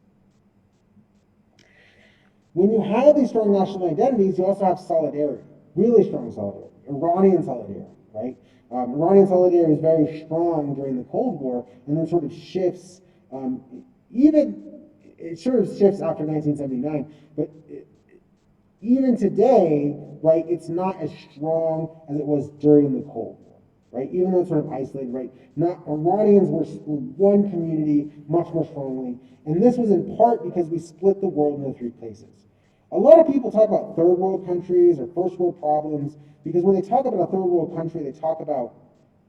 When you have these strong national identities, you also have solidarity, really strong solidarity, Iranian solidarity, right? Iranian solidarity was very strong during the Cold War, and then sort of shifts, it sort of shifts after 1979, but even today, right, it's not as strong as it was during the Cold War, right? Even though it's sort of isolated, right? Not Iranians were one community much more strongly, and this was in part because we split the world into three places. A lot of people talk about third world countries or first world problems because when they talk about a third world country, they talk about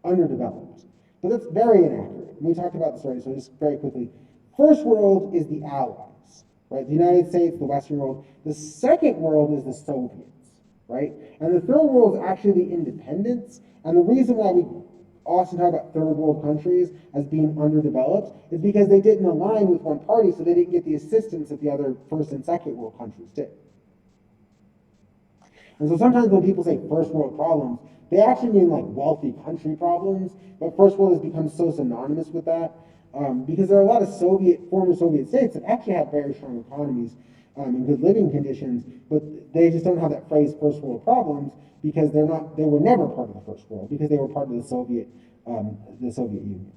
underdeveloped. But that's very inaccurate. We talked about this already, so just very quickly. First world is the Allies, right? The United States, the Western world. The second world is the Soviets, right? And the third world is actually the independents. And the reason why we often talk about third world countries as being underdeveloped is because they didn't align with one party, so they didn't get the assistance that the other first and second world countries did. And so sometimes when people say first world problems, they actually mean like wealthy country problems, but first world has become so synonymous with that because there are a lot of former Soviet states that actually have very strong economies and good living conditions, but they just don't have that phrase first world problems because they were never part of the first world because they were part of the Soviet Union.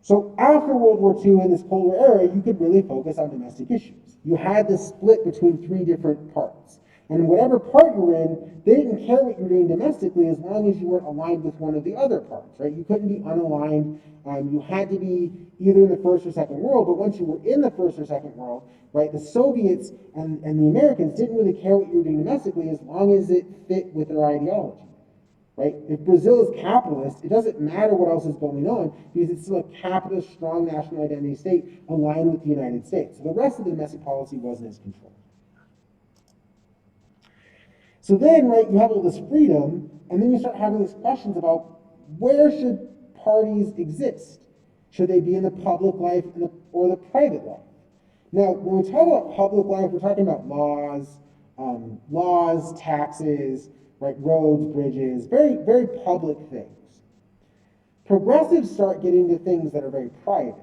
So after World War II in this Cold War era, you could really focus on domestic issues. You had this split between three different parts. And whatever part you were in, they didn't care what you were doing domestically as long as you weren't aligned with one of the other parts, right? You couldn't be unaligned. You had to be either in the first or second world, but once you were in the first or second world, right, the Soviets and the Americans didn't really care what you were doing domestically as long as it fit with their ideology. Right? If Brazil is capitalist, it doesn't matter what else is going on because it's still a capitalist, strong national identity state aligned with the United States. So the rest of the domestic policy wasn't as controlled. So then, right, you have all this freedom, and then you start having these questions about where should parties exist? Should they be in the public life or the private life? Now, when we talk about public life, we're talking about laws, taxes, right, roads, bridges, very, very public things. Progressives start getting to things that are very private.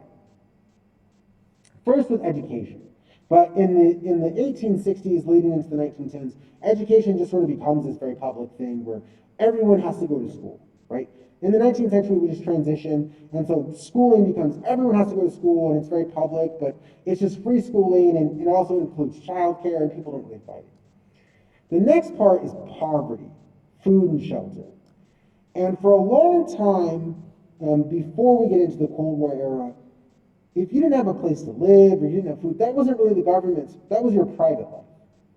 First with education. But in the 1860s leading into the 1910s, education just sort of becomes this very public thing where everyone has to go to school, right? In the 19th century, we just transition, and so schooling becomes everyone has to go to school, and it's very public, but it's just free schooling, and it also includes childcare, and people don't really fight it. The next part is poverty, food and shelter. And for a long time, before we get into the Cold War era, if you didn't have a place to live or you didn't have food, that wasn't really the government's, that was your private life.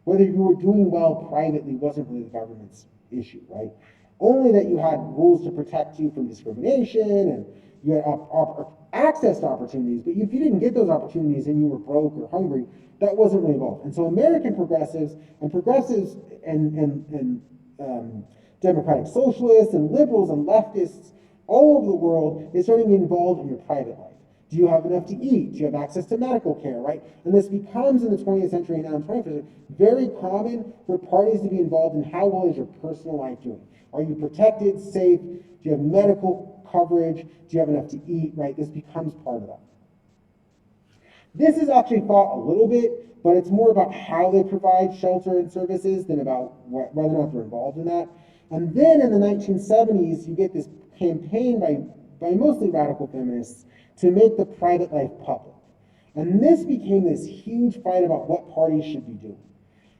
Whether you were doing well privately wasn't really the government's issue, right? Only that you had rules to protect you from discrimination and you had access to opportunities, but if you didn't get those opportunities and you were broke or hungry, that wasn't really involved. And so American progressives and democratic socialists and liberals and leftists all over the world is starting to get involved in your private life. Do you have enough to eat? Do you have access to medical care, right? And this becomes in the 20th century and now in the 21st century very common for parties to be involved in how well is your personal life doing. Are you protected, safe? Do you have medical coverage? Do you have enough to eat, right? This becomes part of that. This is actually fought a little bit, but it's more about how they provide shelter and services than about whether or not they're involved in that. And then in the 1970s, you get this campaign by mostly radical feminists to make the private life public. And this became this huge fight about what parties should be doing.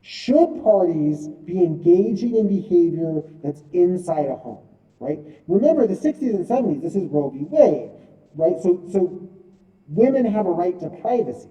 Should parties be engaging in behavior that's inside a home, right? Remember, the 60s and 70s, this is Roe v. Wade, right? So women have a right to privacy.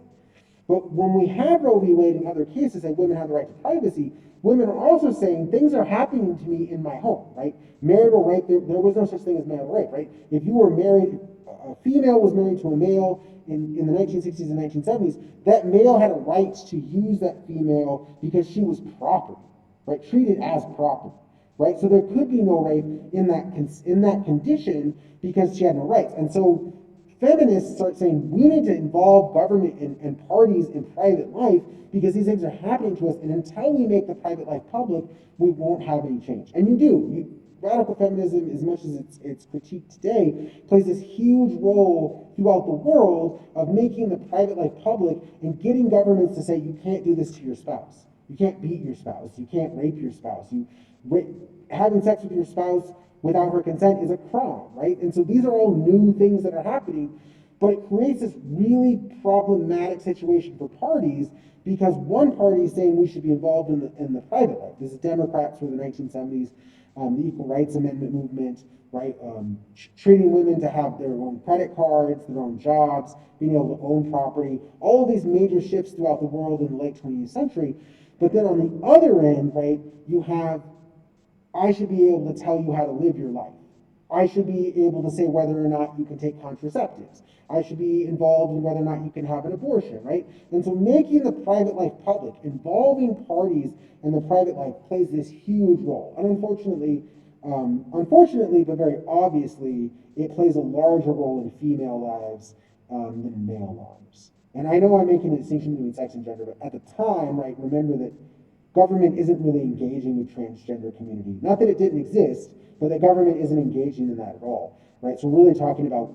But when we have Roe v. Wade and other cases say women have the right to privacy, women are also saying things are happening to me in my home, right? Marital rape, there was no such thing as marital rape, right? If you were married, a female was married to a male, in the 1960s and 1970s, that male had a right to use that female because she was property, right? Treated as property, right? So there could be no rape in that condition because she had no rights. And so feminists start saying we need to involve government and parties in private life because these things are happening to us, and until we make the private life public, we won't have any change. And you do. Radical feminism, as much as it's critiqued today, plays this huge role throughout the world of making the private life public and getting governments to say you can't do this to your spouse. You can't beat your spouse. You can't rape your spouse. Having sex with your spouse without her consent is a crime, right? And so these are all new things that are happening, but it creates this really problematic situation for parties because one party is saying we should be involved in the private life. This is Democrats for the 1970s, the Equal Rights Amendment movement, right? Treating women to have their own credit cards, their own jobs, being able to own property, all of these major shifts throughout the world in the late 20th century. But then on the other end, right, you have I should be able to tell you how to live your life. I should be able to say whether or not you can take contraceptives. I should be involved in whether or not you can have an abortion, right? And so making the private life public, involving parties in the private life plays this huge role. And unfortunately, but very obviously, it plays a larger role in female lives than in male lives. And I know I'm making a distinction between sex and gender, but at the time, right, remember that government isn't really engaging with transgender community. Not that it didn't exist, but the government isn't engaging in that at all, right? So we're really talking about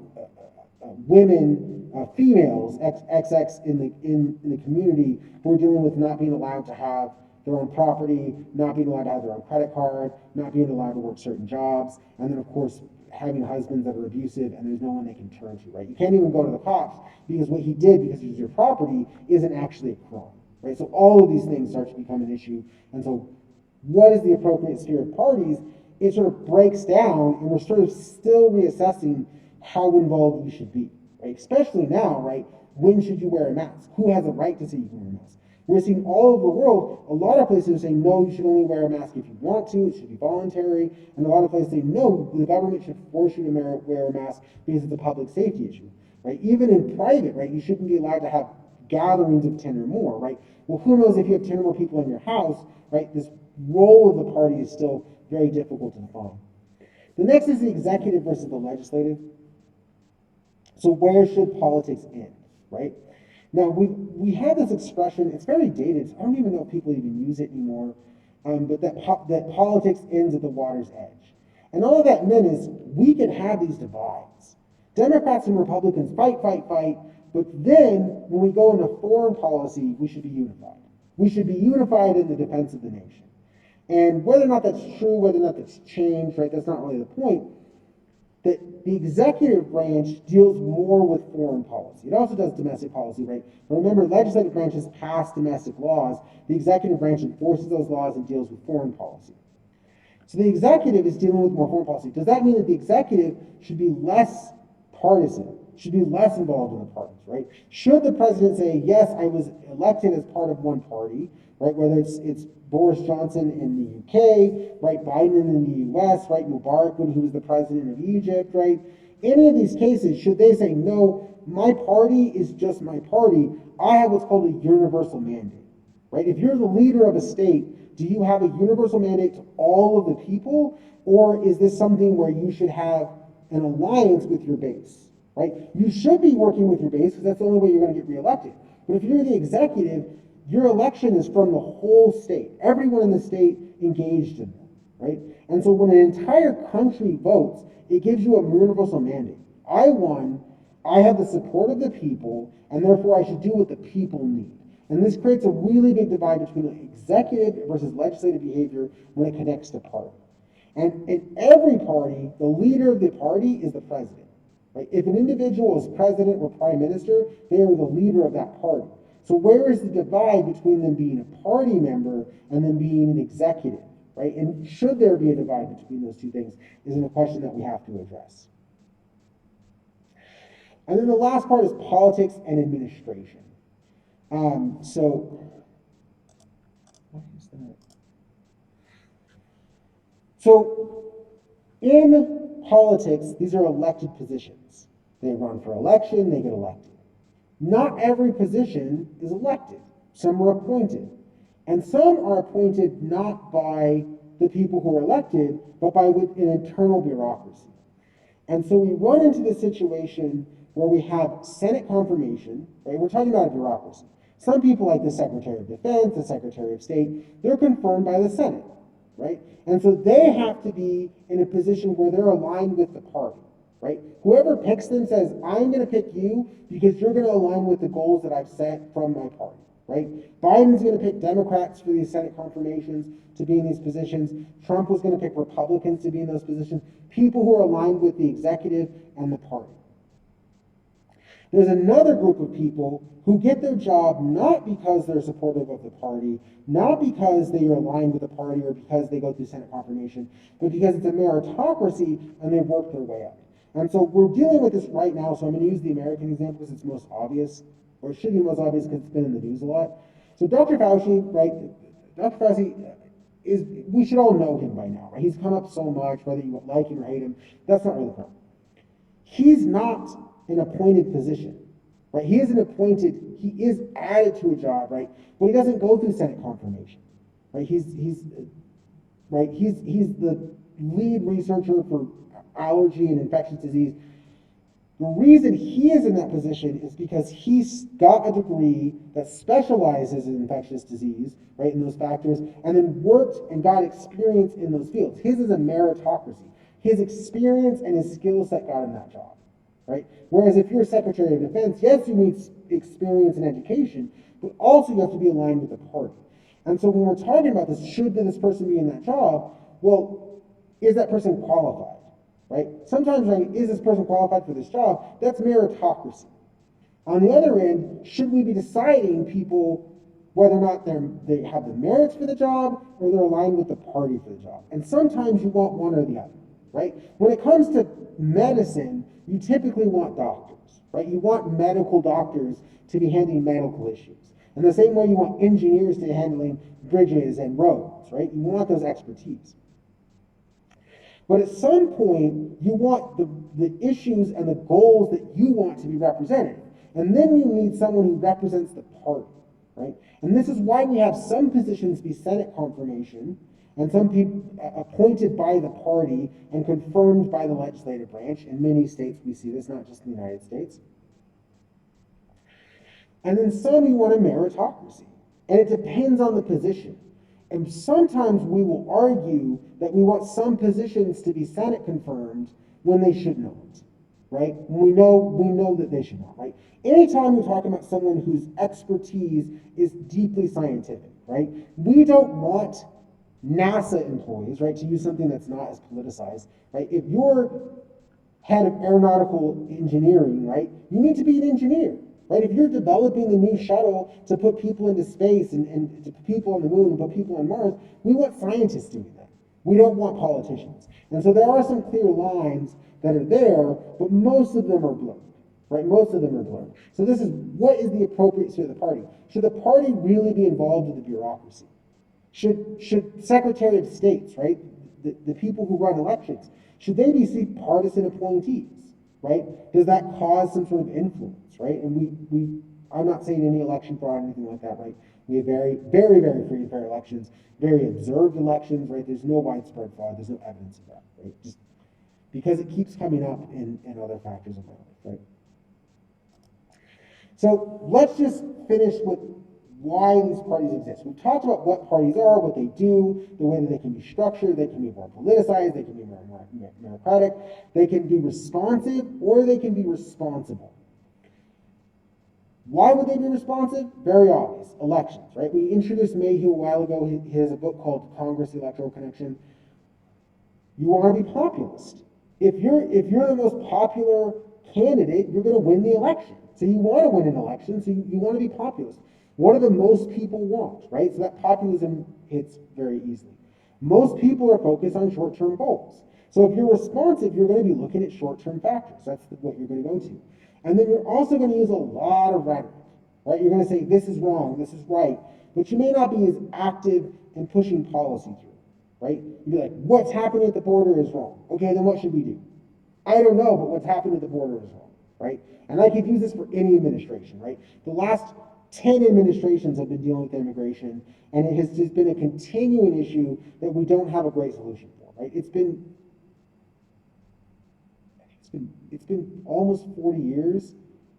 women, females, XX in the community who are dealing with not being allowed to have their own property, not being allowed to have their own credit card, not being allowed to work certain jobs, and then of course having husbands that are abusive and there's no one they can turn to, right? You can't even go to the cops because what he did because it was your property isn't actually a crime. Right? So all of these things start to become an issue. And so what is the appropriate sphere of parties? It sort of breaks down and we're sort of still reassessing how involved we should be. Right? Especially now, right? When should you wear a mask? Who has a right to say you can wear a mask? We're seeing all over the world, a lot of places are saying, no, you should only wear a mask if you want to, it should be voluntary. And a lot of places say, no, the government should force you to wear a mask because it's a public safety issue. Right? Even in private, right, you shouldn't be allowed to have gatherings of 10 or more, right? Well, who knows if you have 10 or more people in your house, right? This role of the party is still very difficult to define. The next is the executive versus the legislative. So where should politics end, right? Now, we have this expression, it's very dated, I don't even know if people even use it anymore, but that politics ends at the water's edge. And all that meant is we can have these divides. Democrats and Republicans fight, but then when we go into foreign policy, we should be unified. We should be unified in the defense of the nation. And whether or not that's true, whether or not that's changed, right, that's not really the point. That the executive branch deals more with foreign policy. It also does domestic policy, right? But remember, legislative branches pass domestic laws. The executive branch enforces those laws and deals with foreign policy. So the executive is dealing with more foreign policy. Does that mean that the executive should be less partisan, should be less involved in the parties, right? Should the president say, yes, I was elected as part of one party, right? Whether it's Boris Johnson in the UK, right? Biden in the US, right? Mubarak when he was the president of Egypt, right? Any of these cases, should they say, no, my party is just my party, I have what's called a universal mandate, right? If you're the leader of a state, do you have a universal mandate to all of the people? Or is this something where you should have an alliance with your base, right? You should be working with your base because that's the only way you're going to get reelected. But if you're the executive, your election is from the whole state. Everyone in the state engaged in that, right? And so when an entire country votes, it gives you a universal mandate. I won, I have the support of the people, and therefore I should do what the people need. And this creates a really big divide between executive versus legislative behavior when it connects to party. And in every party, the leader of the party is the president. Right? If an individual is president or prime minister, they are the leader of that party. So where is the divide between them being a party member and them being an executive? Right? And should there be a divide between those two things is a question that we have to address. And then the last part is politics and administration. So in politics, these are elected positions. They run for election, they get elected. Not every position is elected. Some are appointed. And some are appointed not by the people who are elected, but by an internal bureaucracy. And so we run into the situation where we have Senate confirmation, right? We're talking about a bureaucracy. Some people, like the Secretary of Defense, the Secretary of State, they're confirmed by the Senate, right? And so they have to be in a position where they're aligned with the party, right? Whoever picks them says, I'm going to pick you because you're going to align with the goals that I've set from my party, right? Biden's going to pick Democrats for these Senate confirmations to be in these positions. Trump was going to pick Republicans to be in those positions. People who are aligned with the executive and the party. There's another group of people who get their job not because they're supportive of the party, not because they are aligned with the party or because they go through Senate confirmation, but because it's a meritocracy and they've worked their way up. And so we're dealing with this right now, so I'm going to use the American example because it's most obvious, or it should be most obvious because it's been in the news a lot. So Dr. Fauci, right, Dr. Fauci is, we should all know him by now, right? He's come up so much, whether you like him or hate him, that's not really the problem. He's not an appointed position, right? He isn't appointed, he is added to a job, right? But he doesn't go through Senate confirmation, right? He's the lead researcher for allergy and infectious disease. The reason he is in that position is because he's got a degree that specializes in infectious disease, right, in those factors, and then worked and got experience in those fields. His is a meritocracy. His experience and his skill set got him that job, right? Whereas if you're Secretary of Defense, yes, you need experience and education, but also you have to be aligned with the party. And so when we're talking about this, should this person be in that job? Well, is that person qualified? Right? Sometimes, right, is this person qualified for this job? That's meritocracy. On the other end, should we be deciding people whether or not they have the merits for the job or they're aligned with the party for the job? And sometimes you want one or the other, right? When it comes to medicine, you typically want doctors, right? You want medical doctors to be handling medical issues. In the same way you want engineers to be handling bridges and roads, right? You want those expertise. But at some point, you want the issues and the goals that you want to be represented. And then you need someone who represents the party, right? And this is why we have some positions be Senate confirmation, and some people appointed by the party and confirmed by the legislative branch. In many states, we see this, not just in the United States. And then some you want a meritocracy. And it depends on the position. And sometimes we will argue that we want some positions to be Senate confirmed when they should not, right? We know that they should not, right? Anytime we're talking about someone whose expertise is deeply scientific, right? We don't want NASA employees, right, to use something that's not as politicized, right? If you're head of aeronautical engineering, right, you need to be an engineer. Right? If you're developing the new shuttle to put people into space and to put people on the moon and put people on Mars, we want scientists doing that. We don't want politicians. And so there are some clear lines that are there, but most of them are blurred. Right? Most of them are blurred. So this is, what is the appropriate state of the party? Should the party really be involved in the bureaucracy? Should Secretary of States, right, the people who run elections, should they be partisan appointees? Right? Does that cause some sort of influence, right? And I'm not saying any election fraud or anything like that, right? We have very, very, very free and fair elections, very observed elections, right? There's no widespread fraud, there's no evidence of that, right? Just because it keeps coming up in other factors of my life, right? So let's just finish with why these parties exist. We've talked about what parties are, what they do, the way that they can be structured, they can be more politicized, they can be more meritocratic, they can be responsive, or they can be responsible. Why would they be responsive? Very obvious. Elections, right? We introduced Mayhew a while ago. He has a book called Congress, the Electoral Connection. You want to be populist. If you're the most popular candidate, you're going to win the election. So you want to win an election, so you want to be populist. What do the most people want, right? So that populism hits very easily. Most people are focused on short-term goals. So if you're responsive, you're going to be looking at short-term factors. That's what you're going to go to. And then you're also going to use a lot of rhetoric, right? You're going to say, this is wrong, this is right. But you may not be as active in pushing policy through, right? You'd be like, what's happening at the border is wrong. Okay, then what should we do? I don't know, but what's happening at the border is wrong, right? And I could use this for any administration, right? The last 10 administrations have been dealing with immigration, and it has just been a continuing issue that we don't have a great solution for, right? It's been almost 40 years.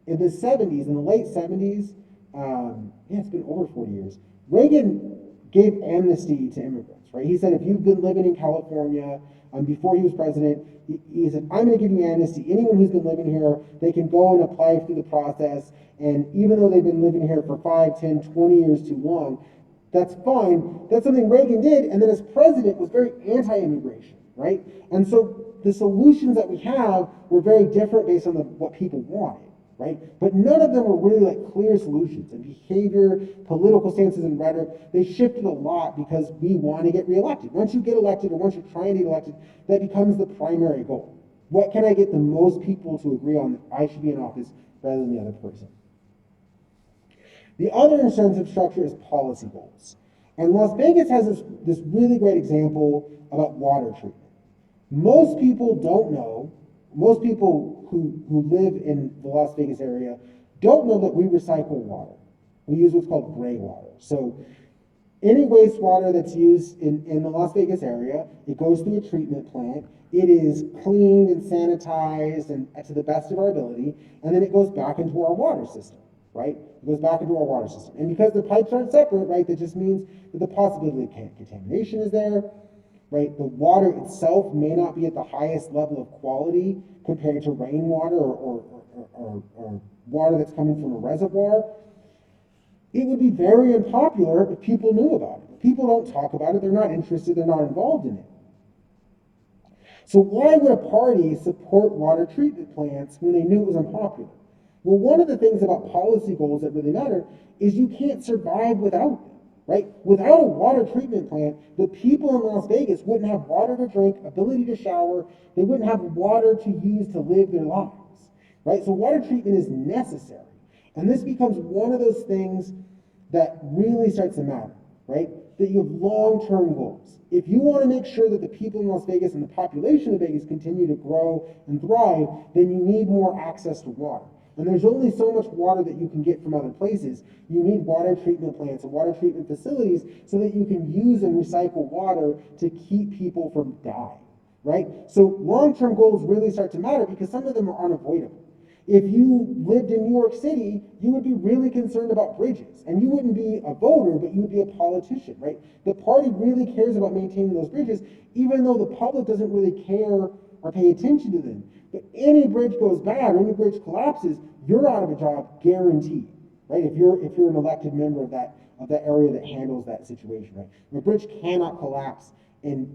In the 70s, in the late 70s, yeah, it's been over 40 years. Reagan gave amnesty to immigrants, right? He said, if you've been living in California, before he was president, he said, I'm going to give you amnesty. Anyone who's been living here, they can go and apply through the process. And even though they've been living here for 5, 10, 20 years too long, that's fine. That's something Reagan did. And then as president was very anti-immigration, right? And so the solutions that we have were very different based on what people wanted, right? But none of them were really like clear solutions. And behavior, political stances, and rhetoric, they shifted a lot because we want to get reelected. Once you get elected, or once you're trying to get elected, that becomes the primary goal. What can I get the most people to agree on that I should be in office rather than the other person? The other incentive structure is policy goals. And Las Vegas has this really great example about water treatment. Most people don't know, most people who live in the Las Vegas area don't know that we recycle water. We use what's called gray water. So any wastewater that's used in the Las Vegas area, it goes through a treatment plant. It is cleaned and sanitized and to the best of our ability, and then it goes back into our water system, right? It goes back into our water system. And because the pipes aren't separate, right, that just means that the possibility of contamination is there, right? The water itself may not be at the highest level of quality compared to rainwater or water that's coming from a reservoir. It would be very unpopular if people knew about it. If people don't talk about it, they're not interested, they're not involved in it. So why would a party support water treatment plants when they knew it was unpopular? Well, one of the things about policy goals that really matter is you can't survive without them, right? Without a water treatment plant, the people in Las Vegas wouldn't have water to drink, ability to shower, they wouldn't have water to use to live their lives, right? So water treatment is necessary. And this becomes one of those things that really starts to matter, right? That you have long-term goals. If you want to make sure that the people in Las Vegas and the population of Vegas continue to grow and thrive, then you need more access to water. And there's only so much water that you can get from other places. You need water treatment plants and water treatment facilities so that you can use and recycle water to keep people from dying, right? So long-term goals really start to matter because some of them are unavoidable. If you lived in New York City, you would be really concerned about bridges. And you wouldn't be a voter, but you would be a politician, right? The party really cares about maintaining those bridges, even though the public doesn't really care or pay attention to them. But any bridge goes bad or any bridge collapses, you're out of a job guaranteed, right? If you're an elected member of that area that handles that situation, right? If a bridge cannot collapse in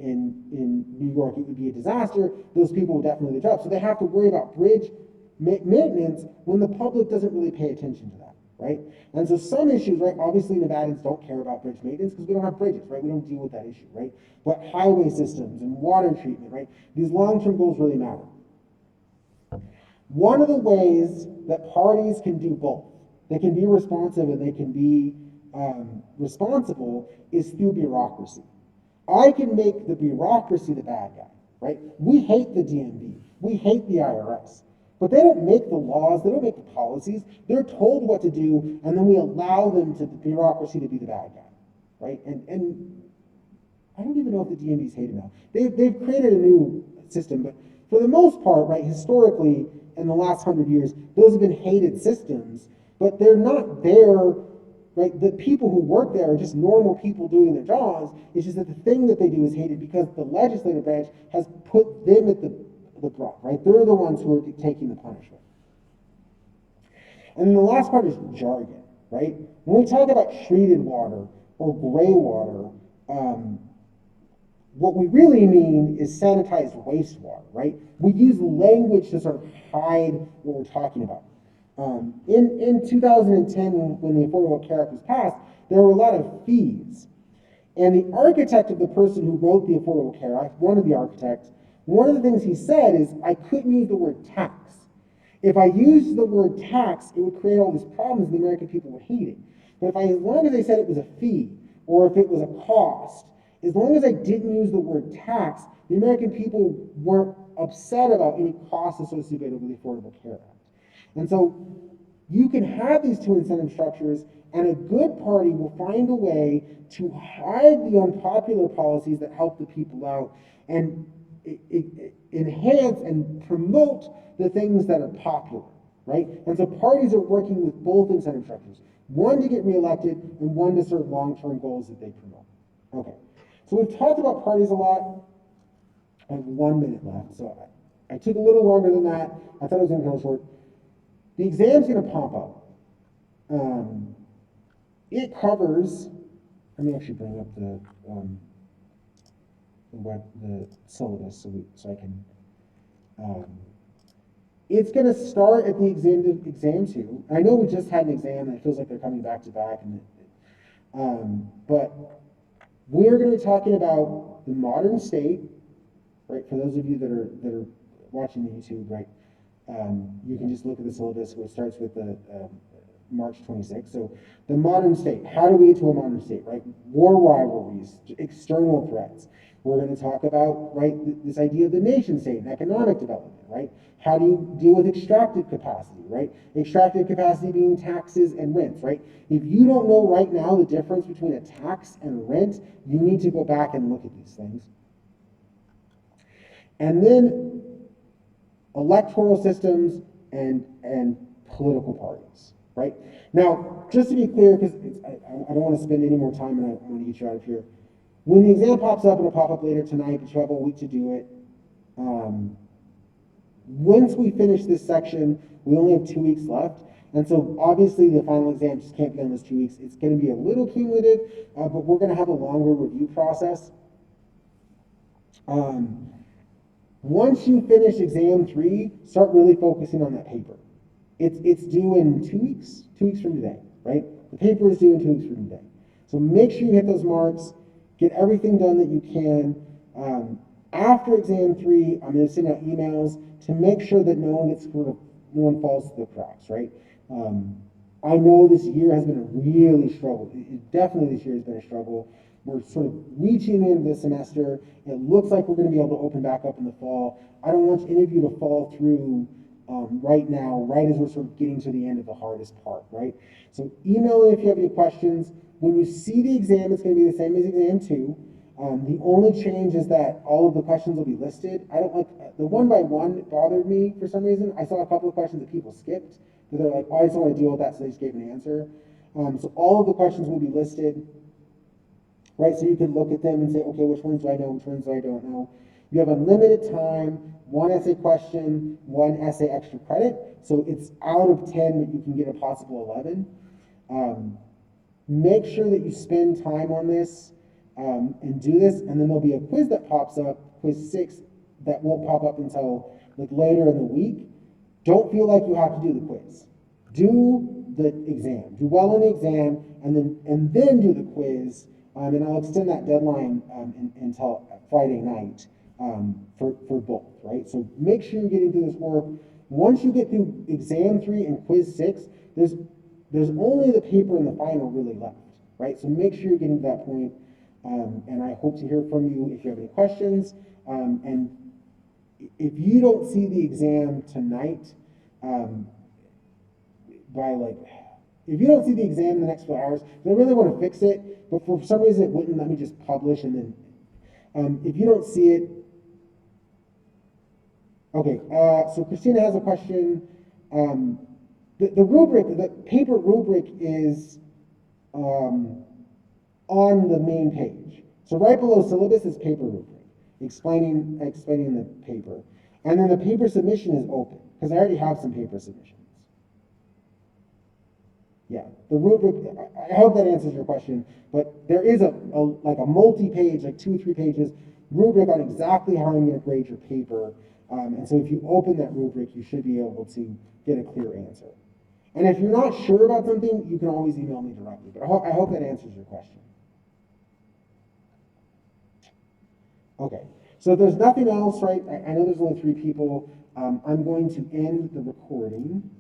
New York, it would be a disaster. Those people would definitely lose their jobs. So they have to worry about bridge maintenance when the public doesn't really pay attention to that, right? And so some issues, right, obviously Nevadans don't care about bridge maintenance because we don't have bridges, right? We don't deal with that issue, right? But highway systems and water treatment, right? These long-term goals really matter. One of the ways that parties can do both, they can be responsive and they can be responsible, is through bureaucracy. I can make the bureaucracy the bad guy, right? We hate the DMV. We hate the IRS. But they don't make the laws, they don't make the policies. They're told what to do, and then we allow them to the bureaucracy to be the bad guy, right? And I don't even know if the DMV is hated now. They've created a new system, but for the most part, right, historically, in the last 100 years, those have been hated systems, but they're not there, right? The people who work there are just normal people doing their jobs. It's just that the thing that they do is hated because the legislative branch has put them at the brunt, right? They're the ones who are taking the punishment. And then the last part is jargon, right? When we talk about treated water or gray water, what we really mean is sanitized wastewater, right? We use language to sort of hide what we're talking about. In 2010, when the Affordable Care Act was passed, there were a lot of fees. And the architect of the person who wrote the Affordable Care Act, one of the architects, one of the things he said is, I couldn't use the word tax. If I used the word tax, it would create all these problems and the American people would hate it. But as long as I said it was a fee, or if it was a cost, as long as I didn't use the word tax, the American people weren't upset about any costs associated with the Affordable Care Act. And so you can have these two incentive structures, and a good party will find a way to hide the unpopular policies that help the people out and enhance and promote the things that are popular, right? And so parties are working with both incentive structures, one to get reelected and one to serve long-term goals that they promote. Okay, so we've talked about parties a lot. I have 1 minute left, so I took a little longer than that. I thought it was going to go short. The exam's going to pop up. It covers, let me actually bring up the syllabus so I can, it's going to start at the exam 2. I know we just had an exam and it feels like they're coming back to back, but we're going to be talking about the modern state, right? For those of you that are watching the YouTube, right? You can just look at the syllabus where it starts with the March 26th. So the modern state, how do we get to a modern state, right? War rivalries, external threats. We're going to talk about, right, this idea of the nation state and economic development, right? How do you deal with extractive capacity, right? Extractive capacity being taxes and rents, right? If you don't know right now the difference between a tax and a rent, you need to go back and look at these things. And then electoral systems and political parties, right? Now, just to be clear, because I don't want to spend any more time and I want to get you out of here. When the exam pops up, it'll pop up later tonight, but you have a week to do it. Once we finish this section, we only have 2 weeks left. And so obviously the final exam just can't be on those 2 weeks. It's going to be a little cumulative, but we're going to have a longer review process. Once you finish exam 3, start really focusing on that paper. It's due in 2 weeks, 2 weeks from today, right? The paper is due in 2 weeks from today. So make sure you hit those marks, get everything done that you can. After exam 3, I'm going to send out emails to make sure that no one falls through the cracks, right? I know this year has been a really struggle. Definitely this year has been a struggle. We're sort of reaching into the semester. It looks like we're going to be able to open back up in the fall. I don't want any of you to fall through right now, right as we're sort of getting to the end of the hardest part, right? So email me if you have any questions. When you see the exam, it's going to be the same as exam 2. The only change is that all of the questions will be listed. I don't like, the one by one bothered me for some reason. I saw a couple of questions that people skipped, but they're like, oh, I just don't want to deal with that, so they just gave an answer. So all of the questions will be listed, right? So you can look at them and say, okay, which ones do I know, which ones do I don't know. You have unlimited time, 1 essay question, 1 essay extra credit. So it's out of 10 that you can get a possible 11. Make sure that you spend time on this and do this, and then there'll be a quiz that pops up, quiz 6, that won't pop up until like later in the week. Don't feel like you have to do the quiz. Do the exam. Do well in the exam, and then do the quiz. And I'll extend that deadline until Friday night for both, right? So make sure you're getting through this work. Once you get through exam 3 and quiz 6, there's only the paper and the final really left, right? So make sure you're getting to that point. And I hope to hear from you if you have any questions. And if you don't see the exam tonight, if you don't see the exam in the next few hours, then I really want to fix it, but for some reason it wouldn't let me just publish, and then if you don't see it, okay, so Christina has a question. The rubric, the paper rubric is on the main page. So right below syllabus is paper rubric, explaining the paper. And then the paper submission is open, because I already have some paper submissions. Yeah, the rubric, I hope that answers your question, but there is a multi-page, like 2 or 3 pages, rubric on exactly how I'm going to grade your paper. And so if you open that rubric, you should be able to get a clear answer. And if you're not sure about something, you can always email me directly. But I hope that answers your question. Okay, so if there's nothing else, right? I know there's only 3 people. I'm going to end the recording.